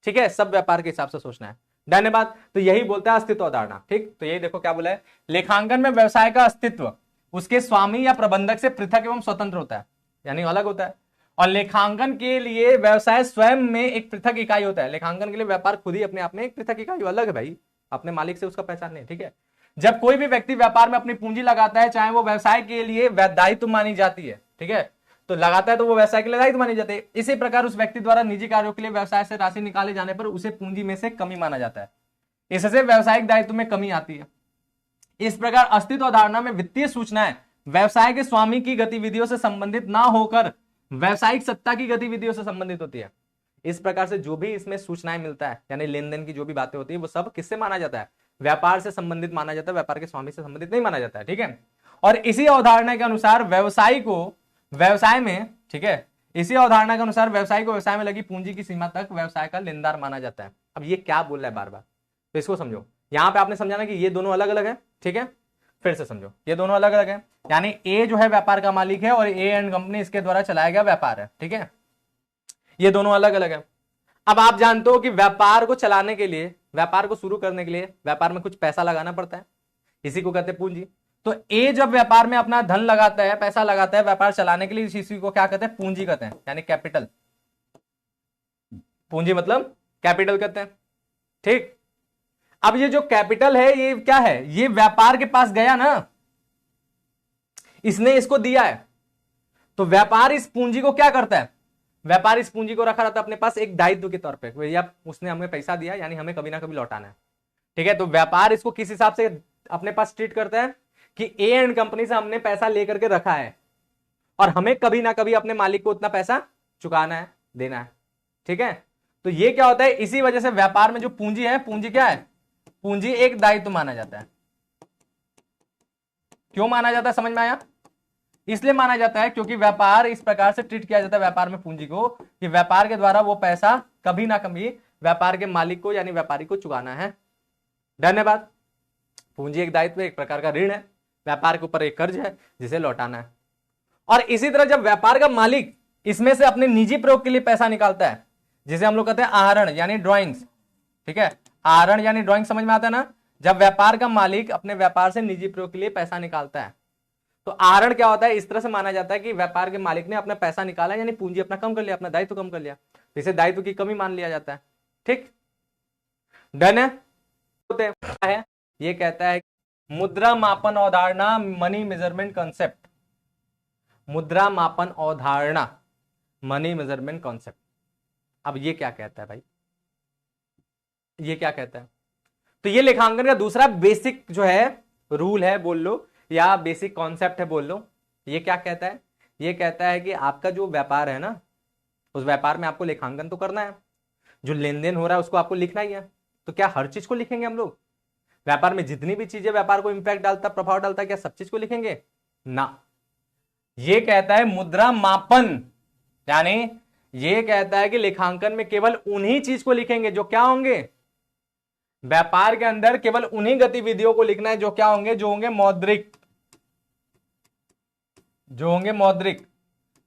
A: ठीक है। सब व्यापार के हिसाब से सोचना है। धन्यवाद। तो यही बोलता है अस्तित्व अवधारणा, ठीक। तो यही देखो क्या बोला है, लेखांकन में व्यवसाय का अस्तित्व उसके स्वामी या प्रबंधक से पृथक एवं स्वतंत्र होता है, यानी अलग होता है। और लेखांकन के लिए व्यवसाय स्वयं में एक पृथक इकाई होता है। लेखांकन के लिए व्यापार खुद ही अपने आप में एक पृथक इकाई अलग है भाई, अपने मालिक से उसका पहचान नहीं, ठीक है। जब कोई भी व्यक्ति व्यापार में अपनी पूंजी लगाता है, चाहे वो व्यवसाय के लिए दायित्व मानी जाती है, ठीक है, तो लगाता है तो वो व्यवसाय के लिए दायित्व मानी जाती है। इसी प्रकार उस व्यक्ति द्वारा निजी कार्यों के लिए व्यवसाय से राशि निकाले जाने पर उसे पूंजी में से कमी माना जाता है, इससे व्यावसायिक दायित्व में कमी आती है। इस प्रकार अस्तित्व अवधारणा में वित्तीय सूचनाएं व्यवसाय के स्वामी की गतिविधियों से संबंधित ना होकर व्यवसायिक सत्ता की गतिविधियों से संबंधित होती है। इस प्रकार से जो भी इसमें सूचनाएं मिलता है, यानी लेन देन की जो भी बातें होती है, वो सब किससे माना जाता है, व्यापार से संबंधित माना जाता है, व्यापार के स्वामी से संबंधित नहीं माना जाता है, ठीक है। और इसी अवधारणा के अनुसार व्यवसाय को व्यवसाय में, ठीक है, इसी अवधारणा के अनुसार व्यवसाय को व्यवसाय में लगी पूंजी की सीमा तक व्यवसाय का लेनदार माना जाता है। अब ये क्या बोल रहा है बार बार, तो इसको समझो। यहां पे आपने समझाना कि ये दोनों अलग अलग है, ठीक है। फिर से समझो, ये दोनों अलग अलग है, यानी ए जो है व्यापार का मालिक है और ए एंड कंपनी इसके द्वारा चलाया गया व्यापार है, ठीक है। ये दोनों अलग अलग है। अब आप जानते हो कि व्यापार को चलाने के लिए, व्यापार को शुरू करने के लिए व्यापार में कुछ पैसा लगाना पड़ता है, इसी को कहते हैं पूंजी। तो ए जब व्यापार में अपना धन लगाता है, पैसा लगाता है व्यापार चलाने के लिए, इसी को क्या कहते हैं, पूंजी कहते हैं, यानी कैपिटल। पूंजी मतलब कैपिटल कहते हैं, ठीक। अब ये जो कैपिटल है ये क्या है, ये व्यापार के पास गया ना, इसने इसको दिया है, तो व्यापार इस पूंजी को क्या करता है, व्यापार इस पूंजी को रखा रहता है अपने पास एक दायित्व के तौर पे, भैया उसने हमें पैसा दिया यानी हमें कभी ना कभी लौटाना है, ठीक है। तो व्यापार इसको किस हिसाब से अपने पास ट्रीट करता है कि ए एंड कंपनी से हमने पैसा लेकर के रखा है और हमें कभी ना कभी अपने मालिक को उतना पैसा चुकाना है, देना है, ठीक है। तो ये क्या होता है, इसी वजह से व्यापार में जो पूंजी है, पूंजी क्या है, पूंजी एक दायित्व माना जाता है। क्यों माना जाता है, समझ में आया, इसलिए माना जाता है क्योंकि व्यापार इस प्रकार से ट्रीट किया जाता है व्यापार में पूंजी को कि व्यापार के द्वारा वो पैसा कभी ना कभी व्यापार के मालिक को यानी व्यापारी को चुकाना है। धन्यवाद। पूंजी एक दायित्व, एक प्रकार का ऋण है, व्यापार के ऊपर एक कर्ज है जिसे लौटाना है। और इसी तरह जब व्यापार का मालिक इसमें से अपने निजी प्रयोग के लिए पैसा निकालता है, जिसे हम लोग कहते हैं आहरण यानी ड्रॉइंग्स, ठीक है। आहरण यानी ड्रॉइंग समझ में आता है ना। जब व्यापार का मालिक अपने व्यापार से निजी प्रयोग के लिए पैसा निकालता है तो आहरण क्या होता है, इस तरह से माना जाता है कि व्यापार के मालिक ने अपना पैसा निकाला यानी पूंजी अपना कम कर लिया, अपना दायित्व कम कर लिया, इसे दायित्व की कमी मान लिया जाता है, ठीक। डन है। ये कहता है मुद्रा मापन अवधारणा, मनी मेजरमेंट कॉन्सेप्ट, मुद्रा मापन अवधारणा, मनी मेजरमेंट कॉन्सेप्ट। अब ये क्या कहता है भाई, ये क्या कहता है, तो ये लेखांकन का दूसरा बेसिक जो है रूल है बोल लो, या बेसिक कॉन्सेप्ट है बोल लो। ये क्या कहता है, ये कहता है कि आपका जो व्यापार है ना, उस व्यापार में आपको लेखांकन तो करना है, जो लेन देन हो रहा है उसको आपको लिखना ही है। तो क्या हर चीज को लिखेंगे हम लोग, व्यापार में जितनी भी चीजें व्यापार को इंपैक्ट डालता, प्रभाव डालता है, क्या सब चीज को लिखेंगे ना। ये कहता है मुद्रा मापन, यानी ये कहता है कि लेखांकन में केवल उन्हीं चीज को लिखेंगे जो क्या होंगे, व्यापार के अंदर केवल उन्हीं गतिविधियों को लिखना है जो क्या होंगे, जो होंगे मौद्रिक, जो होंगे मौद्रिक।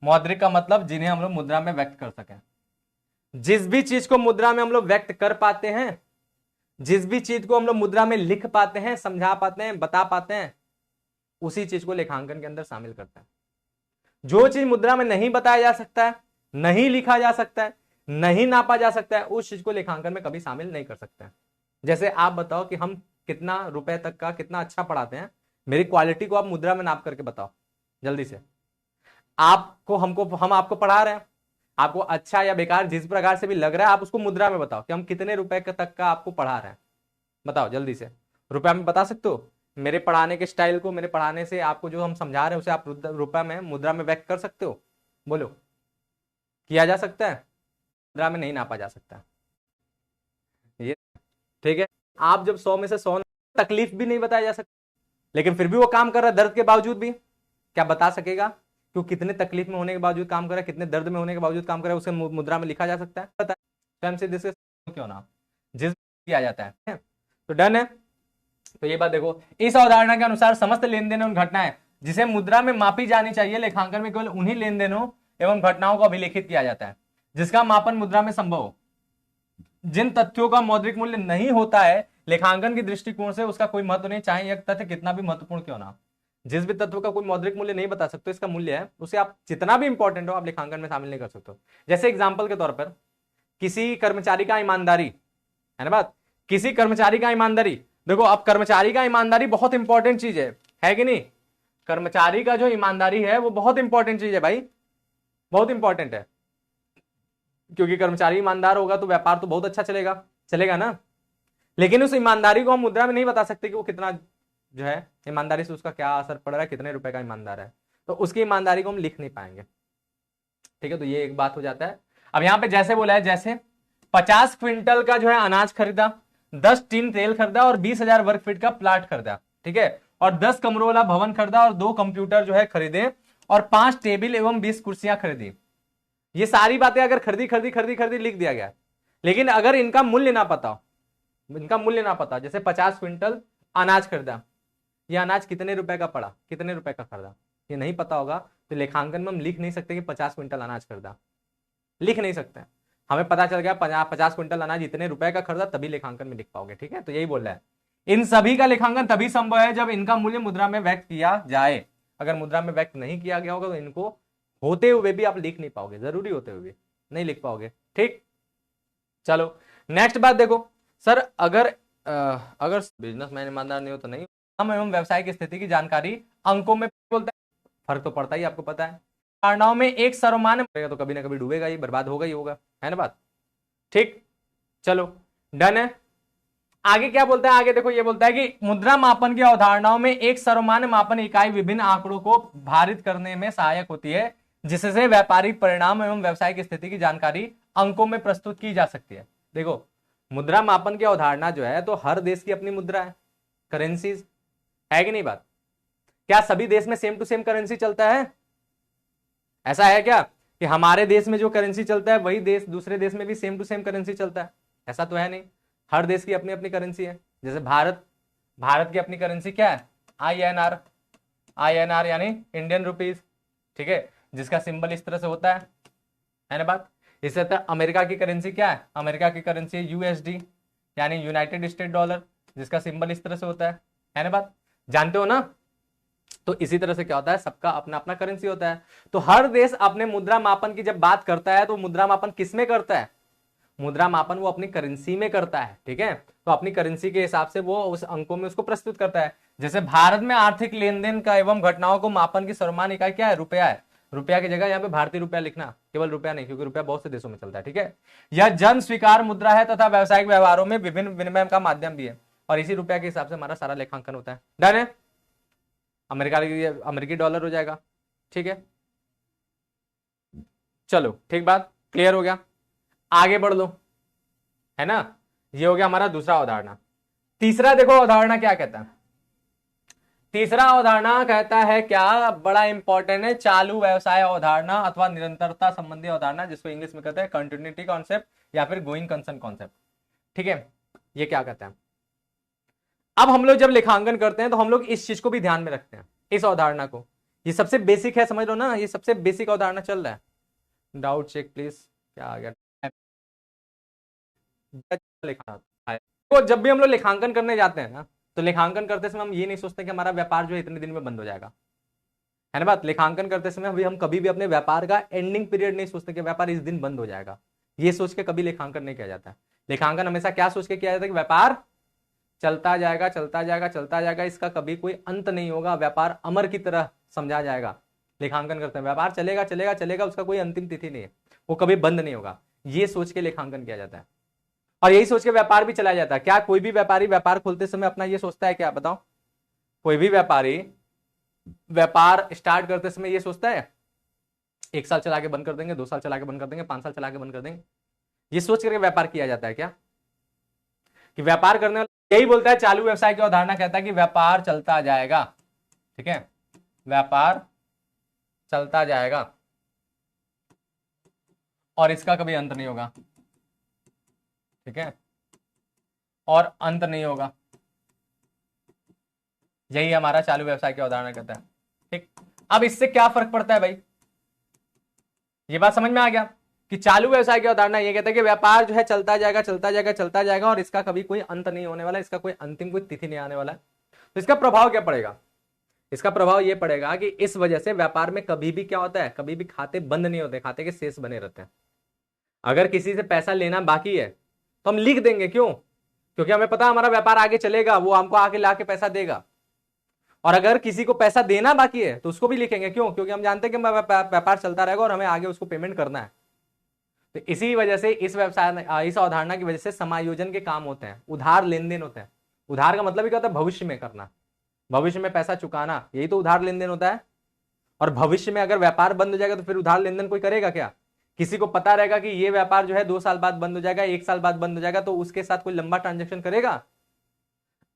A: मौद्रिक का मतलब जिन्हें हम लोग मुद्रा में व्यक्त कर सकें, जिस भी चीज को मुद्रा में हम लोग व्यक्त कर पाते हैं, जिस भी चीज को हम लोग मुद्रा में लिख पाते हैं, समझा पाते हैं, बता पाते हैं, उसी चीज को लेखांकन के अंदर शामिल करता है। जो चीज मुद्रा में नहीं बताया जा सकता है, नहीं लिखा जा सकता है, नहीं नापा जा सकता है, उस चीज को लेखांकन में कभी शामिल नहीं कर सकते हैं। जैसे आप बताओ कि हम कितना रुपए तक का कितना अच्छा पढ़ाते हैं, मेरी क्वालिटी को आप मुद्रा में नाप करके बताओ जल्दी से। आपको हम आपको पढ़ा रहे हैं, आपको अच्छा या बेकार जिस प्रकार से भी लग रहा है, आप उसको मुद्रा में बताओ कि हम कितने रुपए तक का आपको पढ़ा रहे हैं। बताओ जल्दी से, रुपया में बता सकते हो? मेरे पढ़ाने के स्टाइल को, मेरे पढ़ाने से आपको जो हम समझा रहे हैं उसे आप रुपया में, मुद्रा में व्यक्त कर सकते हो? बोलो, किया जा सकता है? मुद्रा में नहीं नापा जा सकता, ये ठीक है। आप जब 100 में से 100 तकलीफ भी नहीं बताया जा सकता, लेकिन फिर भी वो काम कर रहा है दर्द के बावजूद भी, क्या बता सकेगा कि वो कितने तकलीफ में होने के बावजूद काम कर रहा है, कितने दर्द में होने के बावजूद काम कर रहा है, उसे मुद्रा में लिखा जा सकता है? पता है क्यों ना, जिस किया जाता है। तो डन है। तो ये बात देखो, इस अवधारणा के अनुसार समस्त लेन देन एवं घटनाएं जिसे मुद्रा में मापी जानी चाहिए, लेखांकन में केवल उन्हीं लेन देनों एवं घटनाओं को अभिलेखित किया जाता है जिसका मापन मुद्रा में संभव हो। जिन तथ्यों का मौद्रिक मूल्य नहीं होता है, लेखांकन की दृष्टिकोण से उसका कोई महत्व नहीं, चाहे यह तथ्य कितना भी महत्वपूर्ण क्यों ना। जिस भी तत्व का कोई मौद्रिक मूल्य नहीं बता सकते, इसका मूल्य है, उसे आप जितना भी इंपॉर्टेंट हो आप लेखांकन में शामिल नहीं कर सकते। जैसे एग्जाम्पल के तौर पर किसी कर्मचारी का ईमानदारी, है ना बात, किसी कर्मचारी का ईमानदारी, देखो अब कर्मचारी का ईमानदारी बहुत इंपॉर्टेंट चीज है कि नहीं? कर्मचारी का जो ईमानदारी है वो बहुत इंपॉर्टेंट चीज है भाई, बहुत इंपॉर्टेंट है, क्योंकि कर्मचारी ईमानदार होगा तो व्यापार तो बहुत अच्छा चलेगा ना। लेकिन उस ईमानदारी को हम मुद्रा में नहीं बता सकते कि वो कितना जो है ईमानदारी से उसका क्या असर पड़ रहा है, कितने रुपए का ईमानदार है, तो उसकी ईमानदारी को हम लिख नहीं पाएंगे। ठीक है, तो ये एक बात हो जाता है। अब यहां पे जैसे बोला है, जैसे 50 क्विंटल का जो है अनाज खरीदा, 10 टीन तेल खरीदा और 20,000 वर्ग फीट का प्लाट खरीदा, ठीक है, और 10 कमरों वाला भवन खरीदा और 2 कंप्यूटर जो है खरीदे और 5 टेबल एवं 20 कुर्सियां खरीदी। ये सारी बातें अगर खरीदी लिख दिया गया, लेकिन अगर इनका मूल्य ना पता, जैसे 50 क्विंटल अनाज खरीदा, यह अनाज कितने रुपए का पड़ा, कितने रुपए का खरीदा, ये नहीं पता होगा, तो लेखांकन में हम लिख नहीं सकते कि 50 क्विंटल अनाज खरीदा, लिख नहीं सकते। हमें पता चल गया 50 क्विंटल अनाज इतने रुपए का खरीदा, तभी लेखांकन में लिख पाओगे। ठीक है, तो यही बोल रहा है, इन सभी का लेखांकन तभी संभव है जब इनका मूल्य मुद्रा में व्यक्त किया जाए। अगर मुद्रा में व्यक्त नहीं किया गया होगा तो इनको होते हुए भी आप लिख नहीं पाओगे, जरूरी होते हुए भी नहीं लिख पाओगे। ठीक, चलो नेक्स्ट बात देखो, सर अगर बिजनेसमैन ईमानदार नहीं हो तो नहीं, हम एवं व्यवसाय की स्थिति की जानकारी अंकों में बोलता है, फर्क तो पड़ता ही, आपको पता है। धारणाओं में एक सर्वमान्य तो कभी ना कभी डूबेगा ही, बर्बाद होगा ही होगा, है ना बात। ठीक, चलो डन है। आगे क्या बोलता है, आगे देखो, ये बोलता है कि मुद्रा मापन की अवधारणाओं में एक सर्वमान्य मापन इकाई विभिन्न आंकड़ों को भारित करने में सहायक होती है, जिससे व्यापारिक परिणाम एवं व्यवसाय की स्थिति की जानकारी अंकों में प्रस्तुत की जा सकती है। देखो, मुद्रा मापन की अवधारणा जो है, तो हर देश की अपनी मुद्रा है, करेंसीज है कि नहीं बात? क्या सभी देश में सेम टू सेम करेंसी चलता है? ऐसा है क्या कि हमारे देश में जो करेंसी चलता है वही देश दूसरे देश में भी सेम टू सेम करेंसी चलता है? ऐसा तो है नहीं, हर देश की अपनी अपनी करेंसी है। जैसे भारत की अपनी करेंसी क्या है? INR यानी इंडियन रुपीज, ठीक है, जिसका सिंबल इस तरह से होता है ना बात। इससे तरह अमेरिका की करेंसी क्या है? अमेरिका की करेंसी USD यानी यूनाइटेड स्टेट डॉलर, जिसका सिंबल इस तरह से होता है ना बात, जानते हो ना। तो इसी तरह से क्या होता है, सबका अपना अपना करेंसी होता है। तो हर देश अपने मुद्रा मापन की जब बात करता है तो मुद्रा मापन किस में करता है? मुद्रा मापन वो अपनी करेंसी में करता है, ठीक है। तो अपनी करेंसी के हिसाब से वो उस अंकों में उसको प्रस्तुत करता है। जैसे भारत में आर्थिक लेन देन का एवं घटनाओं को मापन की सर्वमान्य इकाई क्या है? रुपया है। रुपया की जगह यहाँ पे भारतीय रुपया लिखना, केवल रुपया नहीं, क्योंकि रुपया बहुत से देशों में चलता है, ठीक है। यह जन स्वीकार मुद्रा है तथा व्यावसायिक व्यवहारों में विभिन्न विनिमय का माध्यम भी है, और इसी रुपया के हिसाब से हमारा सारा लेखांकन होता है। डन है, अमेरिकी डॉलर हो जाएगा, ठीक है। चलो ठीक, बात क्लियर हो गया, आगे बढ़ लो, है ना। ये हो गया हमारा दूसरा अवधारणा। तीसरा देखो अवधारणा क्या कहता है। तीसरा अवधारणा कहता है क्या, बड़ा इंपॉर्टेंट है, चालू व्यवसाय अवधारणा अथवा निरंतरता संबंधी अवधारणा, जिसको इंग्लिश में कहते हैं कंटिन्यूटी कॉन्सेप्ट या फिर गोइंग कंसर्न कॉन्सेप्ट, ठीक है। ये क्या कहता है, अब हम लोग जब लेखांकन करते हैं तो हम लोग इस चीज को भी ध्यान में रखते हैं, इस अवधारणा को। ये सबसे बेसिक है, समझ लो ना, ये सबसे बेसिक अवधारणा चल रहा है। डाउट चेक प्लीज, क्या आ गया? तो जब भी हम लोग लेखांकन करने जाते हैं ना, तो लेखांकन करते समय हम ये नहीं सोचते कि हमारा व्यापार जो है इतने दिन में बंद हो जाएगा, है ना बात। लेखांकन करते समय अभी हम कभी भी अपने व्यापार का एंडिंग पीरियड नहीं सोचते कि व्यापार इस दिन बंद हो जाएगा। ये सोच के कभी लेखांकन नहीं किया जाता है। लेखांकन हमेशा क्या सोच के किया जाता है कि व्यापार चलता जाएगा चलता जाएगा चलता जाएगा, इसका कभी कोई अंत नहीं होगा, व्यापार अमर की तरह समझा जाएगा। लेखांकन करते हैं व्यापार चलेगा चलेगा चलेगा, उसका कोई अंतिम तिथि नहीं है, वो कभी बंद नहीं होगा, ये सोच के लेखांकन किया जाता है। और यही सोच के व्यापार भी चलाया जाता है। क्या कोई भी व्यापारी व्यापार खोलते समय अपना ये सोचता है क्या, बताओ? कोई भी व्यापारी व्यापार स्टार्ट करते समय ये सोचता है 1 साल चला के बंद कर देंगे, 2 साल चला के बंद कर देंगे, 5 साल चला के बंद कर देंगे, ये सोच करके व्यापार किया जाता है क्या? कि व्यापार करने वाला यही बोलता है, चालू व्यवसाय की अवधारणा कहता है कि व्यापार चलता जाएगा, ठीक है, व्यापार चलता जाएगा और इसका कभी अंत नहीं होगा, ठीक है, और अंत नहीं होगा। यही हमारा चालू व्यवसाय की अवधारणा कहता है, ठीक। अब इससे क्या फर्क पड़ता है भाई, ये बात समझ में आ गया कि चालू व्यवसाय की अवधारणा ये कहता है कि व्यापार जो है चलता जाएगा चलता जाएगा चलता जाएगा और इसका कभी कोई अंत नहीं होने वाला, इसका कोई अंतिम कोई तिथि नहीं आने वाला है। तो इसका प्रभाव क्या पड़ेगा? इसका प्रभाव ये पड़ेगा कि इस वजह से व्यापार में कभी भी क्या होता है, कभी भी खाते बंद नहीं होते, खाते के शेष बने रहते हैं। अगर किसी से पैसा लेना बाकी है तो हम लिख देंगे, क्यों? क्योंकि हमें पता है हमारा व्यापार आगे चलेगा, वो हमको आके ला के पैसा देगा। और अगर किसी को पैसा देना बाकी है तो उसको भी लिखेंगे, क्यों? क्योंकि हम जानते हैं कि व्यापार चलता रहेगा और हमें आगे उसको पेमेंट करना है। तो इसी वजह से इस व्यवसाय, इस अवधारणा की वजह से समायोजन के काम होते हैं, उधार लेन देन होते हैं। उधार का मतलब क्या होता है? भविष्य में करना, भविष्य में पैसा चुकाना, यही तो उधार लेन देन होता है। और भविष्य में अगर व्यापार बंद हो जाएगा तो फिर उधार लेन देन कोई करेगा क्या? किसी को पता रहेगा कि ये व्यापार जो है 2 साल बाद बंद हो जाएगा, 1 साल बाद बंद हो जाएगा, तो उसके साथ कोई लंबा ट्रांजेक्शन करेगा?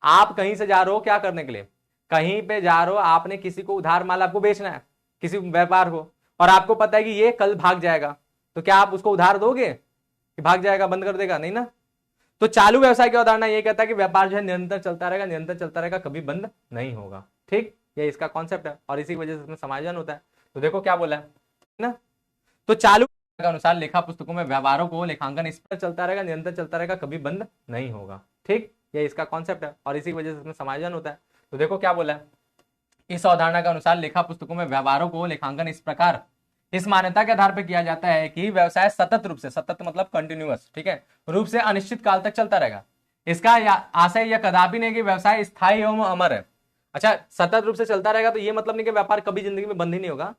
A: आप कहीं से जा रहे हो क्या करने के लिए, कहीं पे जा रहे हो, आपने किसी को उधार माल आपको बेचना है, किसी व्यापार को, और आपको पता है कि ये कल भाग जाएगा, तो क्या आप उसको उधार दोगे कि भाग जाएगा, बंद कर देगा? नहीं ना। तो चालू व्यवसाय की अवधारणा ये कहता है कि व्यापार जो है निरंतर चलता रहेगा, निरंतर चलता रहेगा, कभी बंद नहीं होगा, ठीक। ये इसका कॉन्सेप्ट है और इसी वजह से इसमें समायोजन होता है। तो देखो क्या बोला है ना, तो चालू के अनुसार लेखा पुस्तकों में व्यवहारों को लेखांकन इस पर चलता रहेगा, निरंतर चलता रहेगा, कभी बंद नहीं होगा, ठीक। ये इसका कॉन्सेप्ट है और इसी वजह से इसमें समायोजन होता है। तो देखो क्या बोला है, इस अवधारणा के अनुसार लेखा पुस्तकों में व्यवहारों को लेखांकन इस प्रकार, इस मान्यता के आधार पर किया जाता है कि व्यवसाय सतत रूप से, सतत मतलब कंटिन्यूअस, ठीक है, रूप से अनिश्चित काल तक चलता रहेगा। इसका आशय यह कदापि नहीं कि व्यवसाय स्थायी एवं अमर है। अच्छा, सतत रूप से चलता रहेगा तो ये मतलब नहीं कि व्यापार कभी जिंदगी में बंद ही नहीं होगा,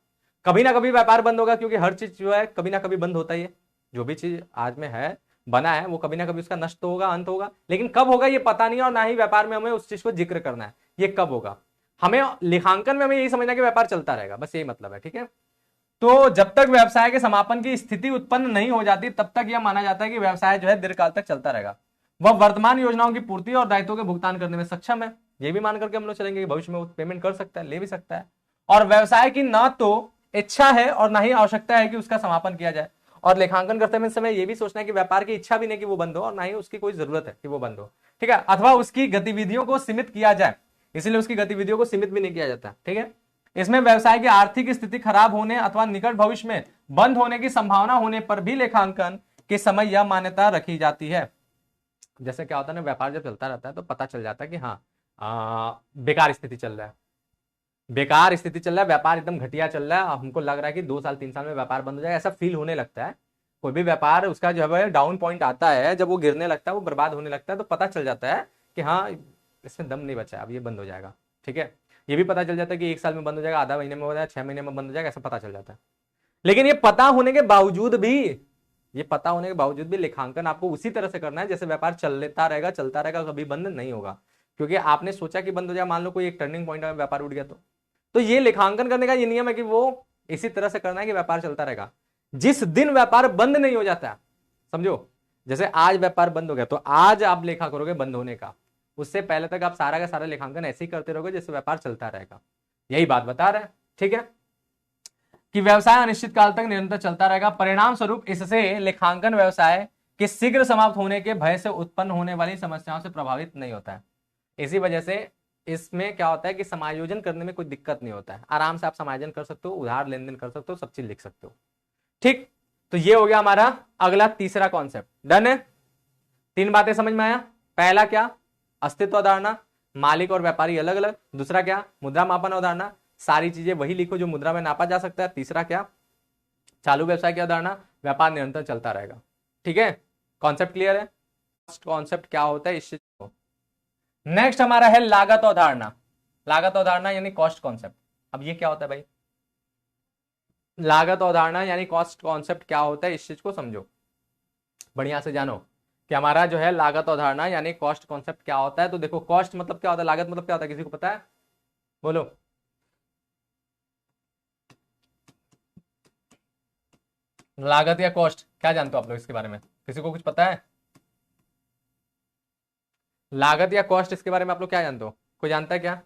A: कभी ना कभी व्यापार बंद होगा, क्योंकि हर चीज जो है कभी ना कभी बंद होता ही है। जो भी चीज आज में है, बना है, वो कभी ना कभी उसका नष्ट होगा, अंत होगा, लेकिन कब होगा ये पता नहीं है, और ना ही व्यापार में हमें उस चीज को जिक्र करना है ये कब होगा। हमें लेखांकन में हमें यही समझना कि व्यापार चलता रहेगा, बस यही मतलब है, ठीक है। तो जब तक व्यवसाय के समापन की स्थिति उत्पन्न नहीं हो जाती तब तक यह माना जाता है कि व्यवसाय जो है दीर्घकाल तक चलता रहेगा। वह वर्तमान योजनाओं की पूर्ति और दायित्वों के भुगतान करने में सक्षम है, ये भी मान करके हम लोग चलेंगे कि भविष्य में वो पेमेंट कर सकता है, ले भी सकता है। और व्यवसाय की ना तो इच्छा है और ना ही आवश्यकता है कि उसका समापन किया जाए। और लेखांकन करते समय ये भी सोचना है कि व्यापार की इच्छा भी नहीं कि वो बंद हो, और ना ही उसकी कोई जरूरत है कि वो बंद हो, ठीक है, अथवा उसकी गतिविधियों को सीमित किया जाए, इसलिए उसकी गतिविधियों को सीमित भी नहीं किया जाता, ठीक है। इसमें व्यवसाय की आर्थिक स्थिति खराब होने अथवा निकट भविष्य में बंद होने की संभावना होने पर भी लेखांकन के समय यह मान्यता रखी जाती है। जैसे क्या होता है ना, व्यापार जब चलता रहता है तो पता चल जाता है कि हाँ बेकार स्थिति चल रहा है, बेकार स्थिति चल रहा है, व्यापार एकदम घटिया चल रहा है, हमको लग रहा है कि 2 साल 3 साल में व्यापार बंद हो जाएगा, ऐसा फील होने लगता है। कोई भी व्यापार उसका जो है डाउन पॉइंट आता है, जब वो गिरने लगता है, वो बर्बाद होने लगता है, तो पता चल जाता है कि हाँ इसमें दम नहीं बचा, अब ये बंद हो जाएगा, ठीक है। ये भी पता चल जाता है कि 1 साल में बंद हो जाएगा, आधा महीने में हो जाएगा, 6 महीने में बंद हो जाएगा, ऐसा पता चल जाता है। लेकिन ये पता होने के बावजूद भी, ये पता होने के बावजूद भी लेखांकन आपको उसी तरह से करना है जैसे व्यापार चलता रहेगा, चलता रहेगा, कभी बंद नहीं होगा। क्योंकि आपने सोचा कि बंद हो जाए, मान लो कोई एक टर्निंग पॉइंट में व्यापार उठ गया, तो ये लेखांकन करने का ये नियम है कि वो इसी तरह से करना है कि व्यापार चलता रहेगा। जिस दिन व्यापार बंद नहीं हो जाता, समझो जैसे आज व्यापार बंद हो गया, तो आज आप लेखा करोगे बंद होने का, उससे पहले तक आप सारा का सारा लेखांकन ऐसे ही करते रहोगे जैसे व्यापार चलता रहेगा। यही बात बता रहे हैं, ठीक है, कि व्यवसाय अनिश्चित काल तक निरंतर चलता रहेगा। परिणाम स्वरूप इससे लेखांकन व्यवसाय के शीघ्र समाप्त होने के भय से उत्पन्न होने वाली समस्याओं से प्रभावित नहीं होता है। इसी वजह से इसमें क्या होता है कि समायोजन करने में कोई दिक्कत नहीं होता है, आराम से आप समायोजन कर सकते हो, उधार लेन देन कर सकते हो, सब चीज लिख सकते हो, ठीक। तो ये हो गया हमारा अगला तीसरा कॉन्सेप्ट, डन है। 3 बातें समझ में आया? पहला क्या? अस्तित्व अवधारणा, मालिक और व्यापारी अलग अलग। दूसरा क्या? मुद्रा मापन अवधारणा, सारी चीजें वही लिखो जो मुद्रा में नापा जा सकता है। तीसरा क्या? चालू व्यवसाय की अवधारणा, व्यापार निरंतर चलता रहेगा। ठीक है, कॉन्सेप्ट क्लियर है? कॉन्सेप्ट क्या होता है इस चीज को। नेक्स्ट हमारा है लागत अवधारणा। लागत अवधारणा यानी कॉस्ट कॉन्सेप्ट। अब ये क्या होता है भाई? लागत अवधारणा यानी कॉस्ट कॉन्सेप्ट क्या होता है इस चीज को समझो, बढ़िया से जानो कि हमारा जो है लागत अवधारणा यानी कॉस्ट कॉन्सेप्ट क्या होता है। तो देखो, कॉस्ट मतलब क्या होता है, लागत मतलब क्या होता है, किसी को पता है? बोलो। लागत या कॉस्ट क्या जानते हो आप लोग इसके बारे में? किसी को कुछ पता है? लागत या कॉस्ट इसके बारे में आप लोग क्या जानते हो? कोई जानता है क्या?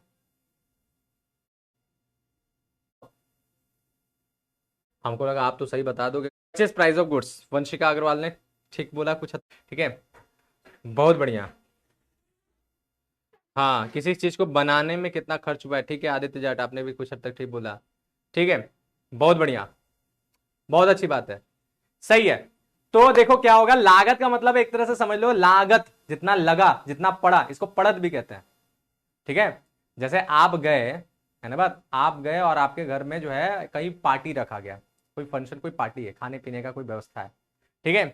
A: हमको लगा आप तो सही बता दोगे। Purchase price of goods, Vanshika Agarwal ने ठीक बोला कुछ ठीक है, बहुत बढ़िया। हाँ, किसी चीज को बनाने में कितना खर्च हुआ है, ठीक है। आदित्य जाट आपने भी कुछ हद तक ठीक बोला, ठीक है, बहुत बढ़िया, बहुत अच्छी बात है, सही है। तो देखो क्या होगा, लागत का मतलब एक तरह से समझ लो, लागत जितना लगा जितना पड़ा, इसको पड़त भी कहते हैं। ठीक है, जैसे आप गए, है ना बात, आप गए और आपके घर में जो है कहीं पार्टी रखा गया, कोई फंक्शन, कोई पार्टी है, खाने पीने का कोई व्यवस्था है, ठीक है।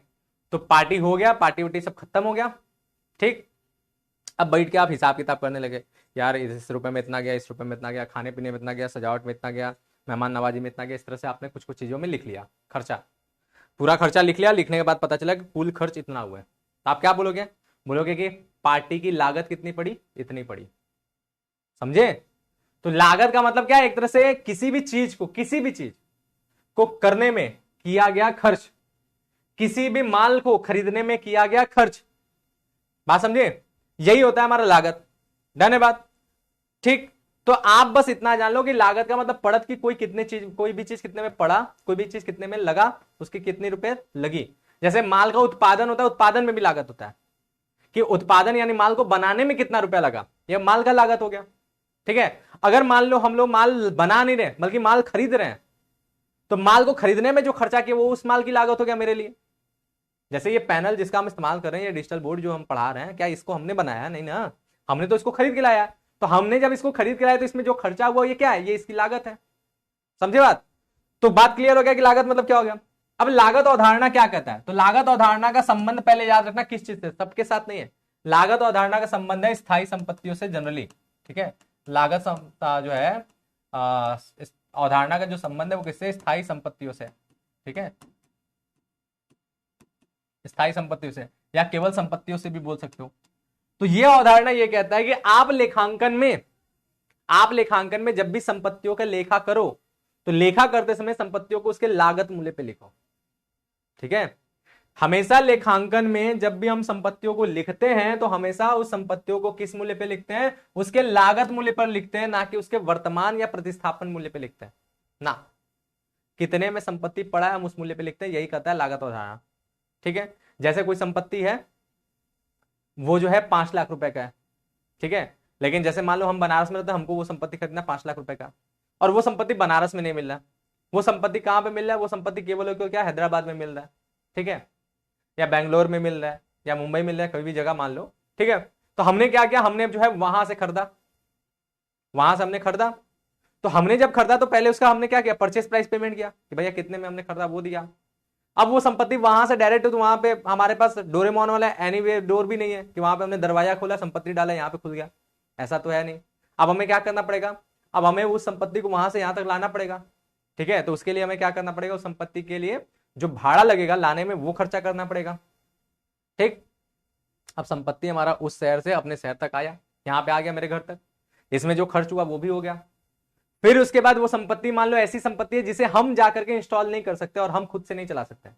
A: तो पार्टी हो गया, पार्टी उटी सब खत्म हो गया, ठीक। अब बैठ के आप हिसाब किताब करने लगे, यार इस रुपए में इतना गया, इस रुपए में इतना गया, खाने पीने में इतना गया, सजावट में इतना गया, मेहमान नवाजी में इतना गया। इस तरह से आपने कुछ कुछ चीजों में लिख लिया खर्चा, पूरा खर्चा लिख लिया। लिखने के बाद पता चला कि कुल खर्च इतना हुआ है, तो आप क्या बोलोगे? बोलोगे कि पार्टी की लागत कितनी पड़ी? इतनी पड़ी। समझे? तो लागत का मतलब क्या है? एक तरह से किसी भी चीज को, किसी भी चीज को करने में किया गया खर्च, किसी भी माल को खरीदने में किया गया खर्च। बात समझे? यही होता है हमारा लागत। डन है बात? ठीक। तो आप बस इतना जान लो कि लागत का मतलब पड़त की कोई कितने चीज, कोई भी चीज कितने में पड़ा, कोई भी चीज कितने में लगा, उसकी कितनी रुपए लगी। जैसे माल का उत्पादन होता है, उत्पादन में भी लागत होता है कि उत्पादन यानी माल को बनाने में कितना रुपया लगा, यह माल का लागत हो गया। ठीक है, अगर मान लो हम लोग माल बना नहीं रहे बल्कि माल खरीद रहे हैं, तो माल को खरीदने में जो खर्चा किया वो उस माल की लागत हो गया मेरे लिए। जैसे ये पैनल जिसका हम इस्तेमाल कर रहे हैं, ये डिजिटल बोर्ड जो हम पढ़ा रहे हैं, क्या इसको हमने बनाया? नहीं ना, हमने तो इसको खरीद के लाया। तो हमने जब इसको खरीद के लाया तो इसमें जो खर्चा हुआ ये क्या है? ये इसकी लागत है। समझे बात? तो बात क्लियर हो गया कि लागत मतलब क्या हो गया। अब लागत अवधारणा क्या कहता है? तो लागत अवधारणा का संबंध पहले याद रखना किस चीज से, सबके साथ नहीं है। लागत अवधारणा का संबंध है स्थायी संपत्तियों से जनरली। ठीक है, लागत जो है इस अवधारणा का जो संबंध है वो किससे? स्थायी संपत्तियों से। ठीक है, स्थायी संपत्तियों से या केवल संपत्तियों से भी बोल सकते हो। तो यह अवधारणा यह कहता है कि आप लेखांकन में जब भी संपत्तियों का लेखा करो तो लेखा करते समय संपत्तियों को उसके लागत मूल्य पे लिखो। ठीक है, हमेशा लेखांकन में जब भी हम संपत्तियों को लिखते हैं तो हमेशा उस संपत्तियों को किस मूल्य पे लिखते हैं? उसके लागत मूल्य पर लिखते हैं, ना कि उसके वर्तमान या प्रतिस्थापन मूल्य पे लिखते हैं। ना, कितने में संपत्ति पड़ा है हम उस मूल्य पे लिखते हैं, यही कहता है लागत अवधारणा। ठीक है, जैसे कोई संपत्ति है वो जो है 5 लाख रुपए का है, ठीक है, लेकिन जैसे मान लो हम बनारस में रहते हैं, हमको वो संपत्ति खरीदना 5 लाख रुपए का, और वो संपत्ति बनारस में नहीं मिल रहा, वो संपत्ति कहां पे मिल रहा है? वो संपत्ति केवल क्या हैदराबाद में मिल रहा है, ठीक है, या बैंगलोर में मिल रहा है, या मुंबई मिल रहा है, कोई भी जगह मान लो। ठीक है, तो हमने क्या किया? हमने जो है वहां से खरीदा, वहां से हमने खरीदा। तो हमने जब खरीदा तो पहले उसका हमने क्या किया? परचेस प्राइस पेमेंट किया कि भैया कितने में हमने खरीदा, वो दिया। अब वो संपत्ति वहां से डायरेक्ट, तो वहां पे हमारे पास डोरेमोन वाला एनीवे डोर भी नहीं है कि वहां पे हमने दरवाजा खोला, संपत्ति डाला, यहाँ पे खुल गया, ऐसा तो है नहीं। अब हमें क्या करना पड़ेगा? अब हमें उस संपत्ति को वहां से यहां तक लाना पड़ेगा। ठीक है, तो उसके लिए हमें क्या करना पड़ेगा? उस संपत्ति के लिए जो भाड़ा लगेगा लाने में वो खर्चा करना पड़ेगा। ठीक, अब संपत्ति हमारा उस शहर से अपने शहर तक आया, यहाँ पे आ गया मेरे घर तक, इसमें जो खर्च हुआ वो भी हो गया। फिर उसके बाद वो संपत्ति मान लो ऐसी संपत्ति है जिसे हम जाकर के इंस्टॉल नहीं कर सकते और हम खुद से नहीं चला सकते।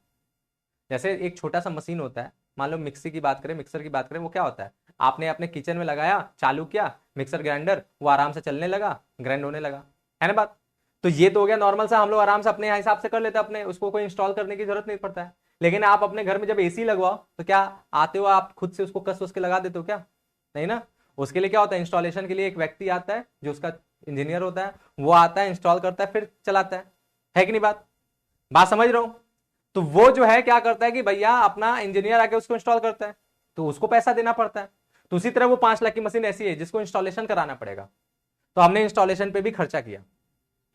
A: जैसे एक छोटा सा मशीन होता है, मान लो मिक्सी की बात करें, मिक्सर की बात करें, वो क्या होता है? आपने अपने किचन में लगाया, चालू किया मिक्सर ग्राइंडर, वो आराम से चलने लगा, ग्राइंड होने लगा, है ना बात? तो ये तो हो गया नॉर्मल सा, हम लोग आराम से अपने हिसाब से कर लेते हैं, अपने उसको कोई इंस्टॉल करने की जरूरत नहीं पड़ता है। लेकिन आप अपने घर में जब एसी लगवाओ तो क्या आते हो आप खुद से उसको कस उसके लगा देते हो क्या? नहीं ना, उसके लिए क्या होता है? इंस्टॉलेशन के लिए एक व्यक्ति आता है जो उसका इंजीनियर होता है, वो आता है, इंस्टॉल करता है, फिर चलाता है कि नहीं? बात समझ रहा हूं? तो वो जो है क्या करता है कि भैया अपना इंजीनियर आके उसको इंस्टॉल करता है, तो उसको पैसा देना पड़ता है। तो उसी तरह वो 5 लाख की मशीन ऐसी है जिसको इंस्टॉलेशन कराना पड़ेगा, तो हमने इंस्टॉलेशन पे भी खर्चा किया।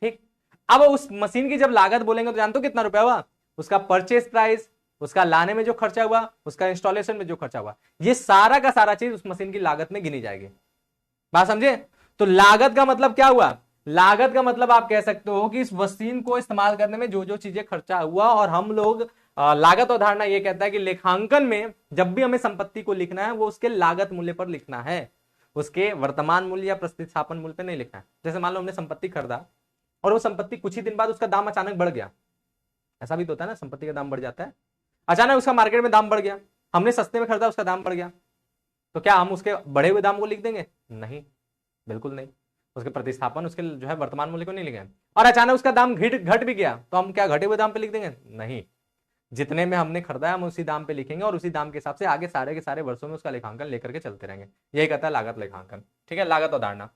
A: ठीक, अब उस मशीन की जब लागत बोलेंगे तो जानते हो कितना रुपया हुआ, उसका परचेज प्राइस, उसका लाने में जो खर्चा हुआ, उसका इंस्टॉलेशन में जो खर्चा हुआ, ये सारा का सारा चीज उस मशीन की लागत में गिनी जाएगी। बात समझे? तो लागत का मतलब क्या हुआ, लागत का मतलब आप कह सकते हो कि इस मशीन को इस्तेमाल करने में जो जो चीजें खर्चा हुआ। और हम लोग लागत अवधारणा ये कहता है कि लेखांकन में जब भी हमें संपत्ति को लिखना है वो उसके लागत मूल्य पर लिखना है, उसके वर्तमान मूल्य या प्रतिस्थापन मूल्य पर नहीं लिखना है। जैसे मान लो हमने संपत्ति खरीदा और वो संपत्ति कुछ ही दिन बाद उसका दाम अचानक बढ़ गया, ऐसा भी तो होता है ना, संपत्ति का दाम बढ़ जाता है, अचानक उसका मार्केट में दाम बढ़ गया, हमने सस्ते में खरीदा, उसका दाम बढ़ गया, तो क्या हम उसके बढ़े हुए दाम को लिख देंगे? नहीं, बिल्कुल नहीं। उसके प्रतिस्थापन, उसके जो है वर्तमान मूल्य को नहीं लिखेंगे। और अचानक उसका दाम घट भी गया तो हम क्या घटे हुए दाम पे लिख देंगे? नहीं, जितने में हमने खरीदा है हम उसी दाम पे लिखेंगे और उसी दाम के हिसाब से आगे सारे के सारे वर्षों में उसका लेखांकन लेकर के चलते रहेंगे। यही कहता है लागत लेखांकन। ठीक है, लागत अवधारणा।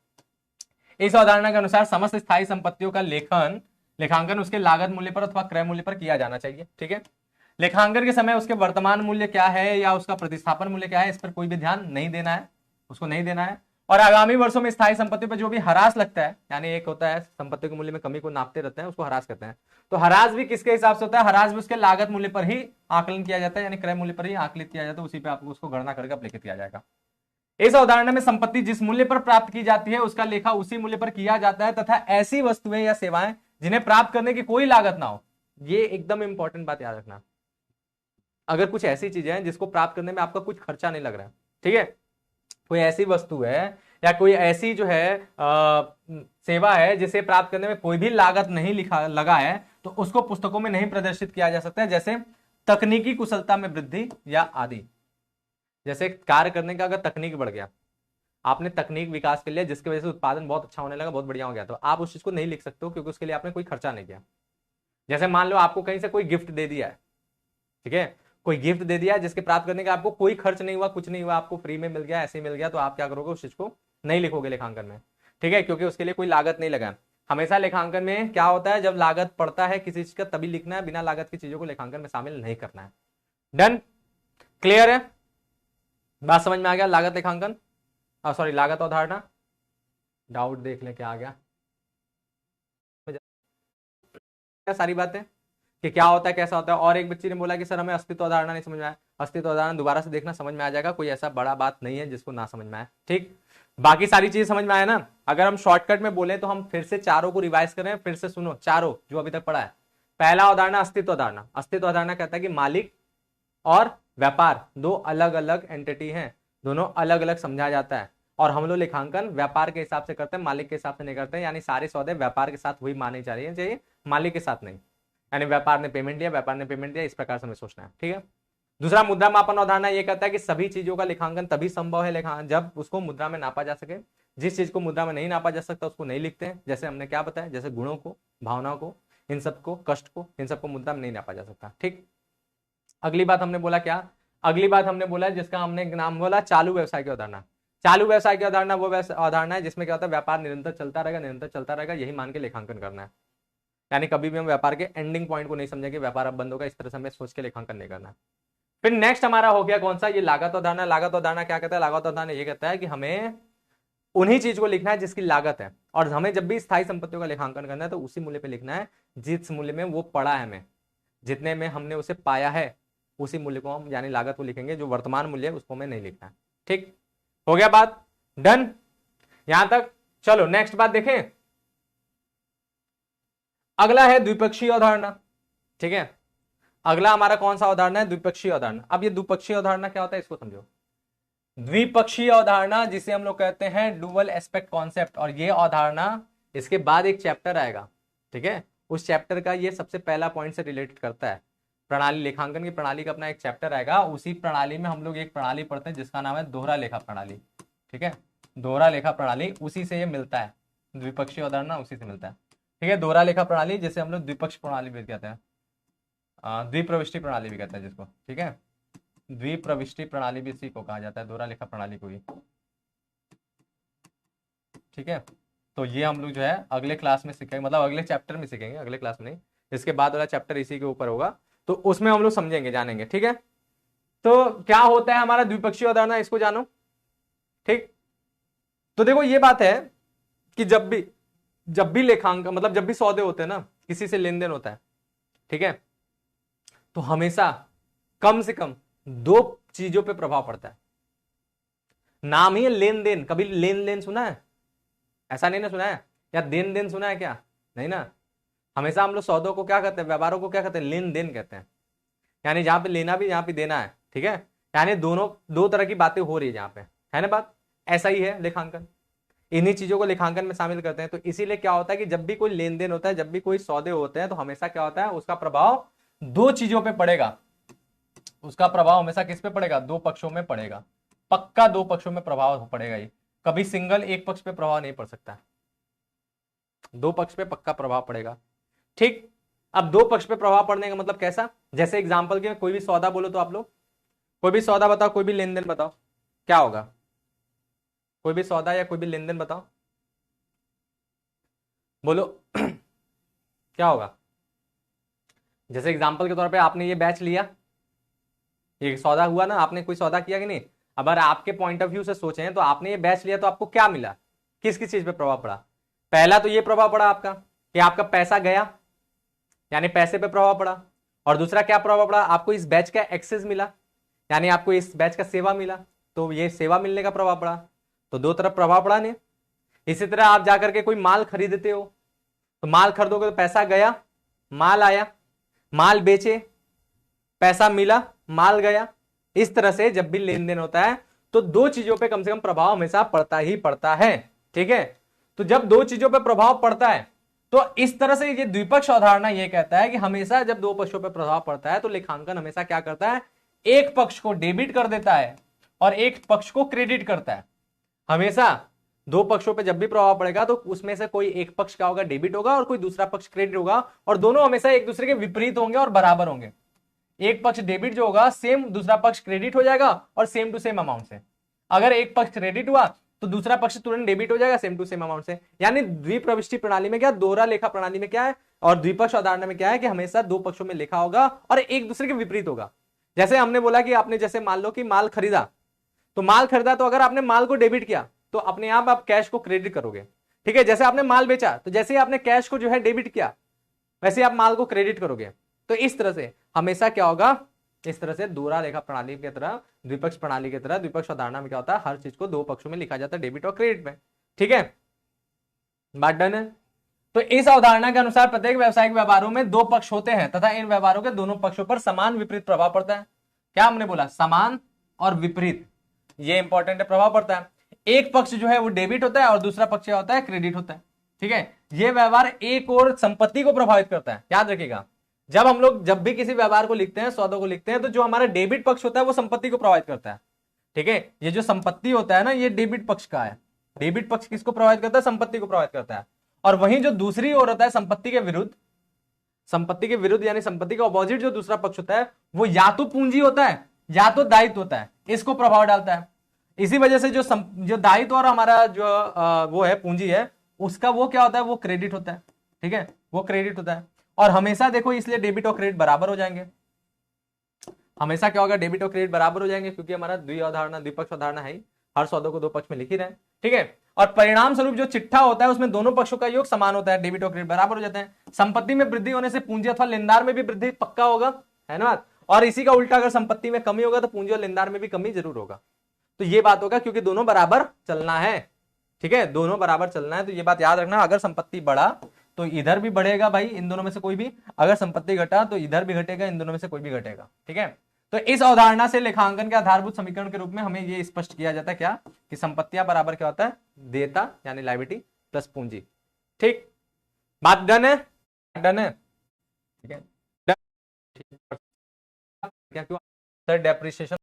A: इस अवधारणा के अनुसार समस्त स्थायी संपत्तियों का लेखांकन उसके लागत मूल्य पर अथवा क्रय मूल्य पर किया जाना चाहिए। ठीक है, लेखांकन के समय उसके वर्तमान मूल्य क्या है या उसका प्रतिस्थापन मूल्य क्या है, इस पर कोई भी ध्यान नहीं देना है, उसको नहीं देना है। और आगामी वर्षों में स्थायी संपत्ति पर जो भी ह्रास लगता है, यानी एक होता है संपत्ति के मूल्य में कमी को नापते रहते हैं, उसको ह्रास कहते हैं। तो ह्रास भी किसके हिसाब से होता है? ह्रास भी उसके लागत मूल्य पर ही आकलन किया जाता है, यानी क्रय मूल्य पर ही आकलित किया जाता है, उसी पे आपको उसको गणना करके अपलिखित किया जाएगा। इस अवधारणा में संपत्ति जिस मूल्य पर प्राप्त की जाती है उसका लेखा उसी मूल्य पर किया जाता है, तथा ऐसी वस्तुएं या सेवाएं जिन्हें प्राप्त करने की कोई लागत ना हो। ये एकदम इंपॉर्टेंट बात याद रखना। अगर कुछ ऐसी चीजें हैं जिसको प्राप्त करने में आपका कुछ खर्चा नहीं लग रहा है, ठीक है, कोई ऐसी वस्तु है या कोई ऐसी जो है सेवा है जिसे प्राप्त करने में कोई भी लागत नहीं लगा है, तो उसको पुस्तकों में नहीं प्रदर्शित किया जा सकता है। जैसे तकनीकी कुशलता में वृद्धि या आदि, जैसे कार्य करने का अगर तकनीक बढ़ गया, आपने तकनीक विकास कर लिया जिसकी वजह से उत्पादन बहुत अच्छा होने लगा, बहुत बढ़िया हो गया, तो आप उस चीज को नहीं लिख सकते हो क्योंकि उसके लिए आपने कोई खर्चा नहीं किया। जैसे मान लो आपको कहीं से कोई गिफ्ट दे दिया है, ठीक है, कोई गिफ्ट दे दिया जिसके प्राप्त करने का आपको कोई खर्च नहीं हुआ, कुछ नहीं हुआ, आपको फ्री में मिल गया, ऐसे ही मिल गया, तो आप क्या करोगे? उस चीज को नहीं लिखोगे लेखांकन में। ठीक है, क्योंकि उसके लिए कोई लागत नहीं लगा। हमेशा लेखांकन में क्या होता है, जब लागत पड़ता है किसी चीज का तभी लिखना है, बिना लागत की चीजों को लेखांकन में शामिल नहीं करना है। डन, क्लियर है? बात समझ में आ गया? लागत लेखांकन, सॉरी लागत अवधारणा। डाउट देख ले क्या आ गया, सारी बातें कि क्या होता है, कैसा होता है। और एक बच्ची ने बोला कि सर हमें अस्तित्व अवधारणा नहीं समझ में आया। अस्तित्व अवधारणा दोबारा से देखना, समझ में आ जाएगा, कोई ऐसा बड़ा बात नहीं है जिसको ना समझ में आए। ठीक, बाकी सारी चीज समझ में आया ना? अगर हम शॉर्टकट में बोले तो हम फिर से चारों को रिवाइज करें, फिर से सुनो चारों जो अभी तक पढ़ा है। पहला अवधारणा अस्तित्व अवधारणा। अस्तित्व अवधारणा कहता है कि मालिक और व्यापार दो अलग अलग एंटिटी हैं, दोनों अलग अलग समझा जाता है। और हम लोग लेखांकन व्यापार के हिसाब से करते हैं, मालिक के हिसाब से नहीं करते हैं। यानी सारे सौदे व्यापार के साथ वही माने चाहिए, मालिक के साथ नहीं। यानी व्यापार ने पेमेंट दिया, व्यापार ने पेमेंट दिया, इस प्रकार से हमें सोचना है। ठीक है, दूसरा मुद्रा मापन अवधारणा ये कहता है कि सभी चीजों का लेखांकन तभी संभव है जब उसको मुद्रा में नापा जा सके। जिस चीज को मुद्रा में नहीं नापा जा सकता उसको नहीं लिखते हैं। जैसे हमने क्या बताया, जैसे गुणों को, भावनाओं को, इन सबको, कष्ट को, इन सबको मुद्रा में नहीं नापा जा सकता। ठीक, अगली बात हमने बोला क्या? अगली बात हमने बोला जिसका हमने नाम बोला चालू व्यवसाय की अवधारणा। चालू व्यवसाय की अवधारणा वो अवधारणा है जिसमें क्या होता है, व्यापार निरंतर चलता रहेगा, निरंतर चलता रहेगा, यही मान के लेखांकन करना है। यानी कभी भी हम व्यापार के एंडिंग पॉइंट को नहीं समझेंगे, व्यापार अब बंद होगा, इस तरह से हमें सोच के लेखांकन नहीं करना है। फिर नेक्स्ट हमारा हो गया कौन सा, ये लागत अवधारणा। लागत अवधारणा क्या कहता है? लागत अवधारणा ये कहता है कि हमें उन्हीं चीज को लिखना है जिसकी लागत है, और हमें जब भी स्थायी संपत्तियों का लेखांकन करना है तो उसी मूल्य पे लिखना है जिस मूल्य में वो पड़ा है, हमें जितने में हमने उसे पाया है उसी मूल्य को हम यानी लागत को लिखेंगे। जो वर्तमान मूल्य है उसको हमें नहीं लिखना है। ठीक, हो गया बात? डन यहां तक? चलो नेक्स्ट बात देखें। अगला है द्विपक्षीय अवधारणा। ठीक है, अगला हमारा कौन सा अवधारणा है? द्विपक्षीय अवधारणा। अब ये द्विपक्षीय अवधारणा क्या होता है इसको समझो। द्विपक्षीय अवधारणा जिसे हम लोग कहते हैं डुअल एस्पेक्ट कॉन्सेप्ट, और ये अवधारणा इसके बाद एक चैप्टर आएगा। ठीक है, उस चैप्टर का ये सबसे पहला पॉइंट से रिलेटेड करता है। प्रणाली, लेखांकन की प्रणाली का अपना एक चैप्टर आएगा, उसी प्रणाली में हम लोग एक प्रणाली पढ़ते हैं जिसका नाम है दोहरा लेखा प्रणाली। ठीक है, दोहरा लेखा प्रणाली, उसी से ये मिलता है, द्विपक्षीय अवधारणा उसी से मिलता है। ठीक है, दोहरा लेखा प्रणाली जिसे हम लोग द्विपक्ष प्रणाली भी कहते हैं, द्विप्रविष्टि प्रणाली भी कहते हैं जिसको। ठीक है, द्विप्रविष्टि प्रणाली भी इसी को कहा जाता है, दोहरा लेखा प्रणाली को ही। ठीक है, तो ये हम लोग जो है अगले क्लास में सीखेंगे, मतलब अगले चैप्टर में सीखेंगे, अगले क्लास में नहीं, इसके बाद वाला चैप्टर इसी के ऊपर होगा, तो उसमें हम लोग समझेंगे, जानेंगे। ठीक है, तो क्या होता है हमारा द्विपक्षीय अवधारणा, इसको जानो। ठीक, तो देखो ये बात है कि जब भी लेखांकन मतलब जब भी सौदे होते हैं ना, किसी से लेन देन होता है, ठीक है, तो हमेशा कम से कम दो चीजों पे प्रभाव पड़ता है। नाम ही है लेन देन, कभी लेन देन सुना है? ऐसा नहीं ना सुना है, या देन देन सुना है क्या? नहीं ना। हमेशा हम लोग सौदों को क्या कहते हैं, व्यापारों को क्या कहते हैं, लेन देन कहते हैं। यानी जहां पे लेना भी, जहां पे देना है, ठीक है, यानी दोनों दो तरह की बातें हो रही है जहां पे, है ना बात। ऐसा ही है लेखांकन, इन्हीं चीजों को लेखांकन में शामिल करते हैं। तो इसीलिए क्या होता है कि जब भी कोई लेन देन होता है, जब भी कोई सौदे होते हैं, तो हमेशा क्या होता है, उसका प्रभाव दो चीजों पे पड़ेगा। उसका प्रभाव हमेशा किस पे पड़ेगा, दो पक्षों में पड़ेगा, पक्का दो पक्षों में प्रभाव पड़ेगा ही, कभी सिंगल एक पक्ष पे प्रभाव नहीं पड़ सकता, दो पक्ष पे पक्का प्रभाव पड़ेगा। ठीक, अब दो पक्ष पे प्रभाव पड़ने का मतलब कैसा, जैसे एग्जांपल के कोई भी सौदा बोलो तो आप लोग, कोई भी सौदा बताओ, कोई भी लेन देन बताओ, क्या होगा, कोई भी सौदा या कोई भी लेन देन बताओ, बोलो क्या होगा। जैसे एग्जांपल के तौर पे आपने ये बैच लिया, ये सौदा हुआ ना, आपने कोई सौदा किया कि नहीं। अगर आपके पॉइंट ऑफ व्यू से सोचें तो आपने ये बैच लिया तो आपको क्या मिला, किस किस चीज पे प्रभाव पड़ा। पहला तो ये प्रभाव पड़ा आपका कि आपका पैसा गया, यानी पैसे पे प्रभाव पड़ा। और दूसरा क्या प्रभाव पड़ा, आपको इस बैच का एक्सेस मिला, यानी आपको इस बैच का सेवा मिला, तो ये सेवा मिलने का प्रभाव पड़ा। तो दो तरफ प्रभाव पड़ा नहीं। इसी तरह आप जाकर के कोई माल खरीदते हो, तो माल खरीदोगे तो पैसा गया, माल आया, माल बेचे, पैसा मिला, माल गया। इस तरह से जब भी लेन देन होता है तो दो चीजों पे कम से कम प्रभाव हमेशा पड़ता ही पड़ता है। ठीक है, तो जब दो चीजों पे प्रभाव पड़ता है तो इस तरह से ये द्विपक्ष अवधारणा ये कहता है कि हमेशा जब दो पक्षों पे प्रभाव पड़ता है तो लेखांकन हमेशा क्या करता है, एक पक्ष को डेबिट कर देता है और एक पक्ष को क्रेडिट करता है। हमेशा दो पक्षों पे जब भी प्रभाव पड़ेगा तो उसमें से कोई एक पक्ष क्या होगा, डेबिट होगा, और कोई दूसरा पक्ष क्रेडिट होगा, और दोनों हमेशा एक दूसरे के विपरीत होंगे और बराबर होंगे। एक पक्ष डेबिट जो होगा सेम दूसरा पक्ष क्रेडिट हो जाएगा और सेम टू सेम अमाउंट से। अगर एक पक्ष क्रेडिट हुआ तो दूसरा पक्ष तुरंत डेबिट हो जाएगा सेम टू सेम अमाउंट से। यानी द्विप्रविष्टि प्रणाली में क्या, दोहरा लेखा प्रणाली में क्या है, और द्विपक्ष अवधारणा में क्या है कि हमेशा दो पक्षों में लेखा होगा और एक दूसरे के विपरीत होगा। जैसे हमने बोला कि आपने जैसे मान लो कि माल खरीदा, तो माल खरीदा तो अगर आपने माल को डेबिट किया तो अपने आप कैश को क्रेडिट करोगे। ठीक है, जैसे आपने माल बेचा तो जैसे ही आपने कैश को जो है डेबिट किया वैसे आप माल को क्रेडिट करोगे। तो इस तरह से हमेशा क्या होगा, इस तरह से दोहरा लेखा प्रणाली की तरह, द्विपक्ष प्रणाली की तरह द्विपक्ष अवधारणा में क्या होता है, हर चीज को दो पक्षों में लिखा जाता है, डेबिट और क्रेडिट में। ठीक है, बात डन है। तो इस अवधारणा के अनुसार प्रत्येक व्यवसायिक व्यवहारों में दो पक्ष होते हैं तथा इन व्यवहारों के दोनों पक्षों पर समान विपरीत प्रभाव पड़ता है। क्या हमने बोला, समान और विपरीत, ये इंपॉर्टेंट है, प्रभाव पड़ता है। एक पक्ष जो है वो डेबिट होता है और दूसरा पक्ष क्या होता है, क्रेडिट होता है। ठीक है, ये व्यवहार एक और संपत्ति को प्रभावित करता है, याद रखिएगा। जब भी किसी व्यवहार को लिखते हैं, सौदों को लिखते हैं, तो जो हमारा डेबिट पक्ष होता है वो संपत्ति को प्रभावित करता है। ठीक है, ये जो संपत्ति होता है ना, ये डेबिट पक्ष का है। डेबिट पक्ष किसको प्रभावित करता है, संपत्ति को प्रभावित करता है। और वहीं जो दूसरी ओर होता है संपत्ति के विरुद्ध यानी संपत्ति का ऑपोजिट जो दूसरा पक्ष होता है वो या तो पूंजी होता है या तो दायित्व होता है, इसको प्रभाव डालता है। इसी वजह से जो दायित्व और हमारा जो वो है पूंजी है, उसका वो क्या होता है, वो क्रेडिट होता है। ठीक है, वो क्रेडिट होता है। और हमेशा देखो इसलिए डेबिट और क्रेडिट बराबर हो जाएंगे। हमेशा क्या होगा, डेबिट और क्रेडिट बराबर हो जाएंगे, क्योंकि हमारा द्विपक्ष अवधारणा है, हर सौदों को दो पक्ष में लिख ही रहे हैं। ठीक है, और परिणाम स्वरूप जो चिट्ठा होता है उसमें दोनों पक्षों का योग समान होता है, डेबिट और क्रेडिट बराबर हो जाते हैं। संपत्ति में वृद्धि होने से पूंजी अथवा लेनदार में भी वृद्धि पक्का होगा, है ना। और इसी का उल्टा, अगर संपत्ति में कमी होगा तो पूंजी और लेनदार में भी कमी जरूर होगा। तो ये बात होगा, क्योंकि दोनों बराबर चलना है। ठीक है, दोनों बराबर चलना है, तो ये बात याद रखना। अगर संपत्ति बढ़ा तो इधर भी बढ़ेगा भाई, इन दोनों में से कोई भी। अगर संपत्ति घटा तो इधर भी घटेगा, इन दोनों में से कोई भी घटेगा। ठीक है, तो इस अवधारणा से लेखांकन के आधारभूत समीकरण के रूप में हमें यह स्पष्ट किया जाता है क्या, कि संपत्तियां बराबर क्या होता है, देयता यानी लायबिलिटी प्लस पूंजी। ठीक, बात डन है, डन है। ठीक है, क्या क्यों सर, डेप्रिसिएशन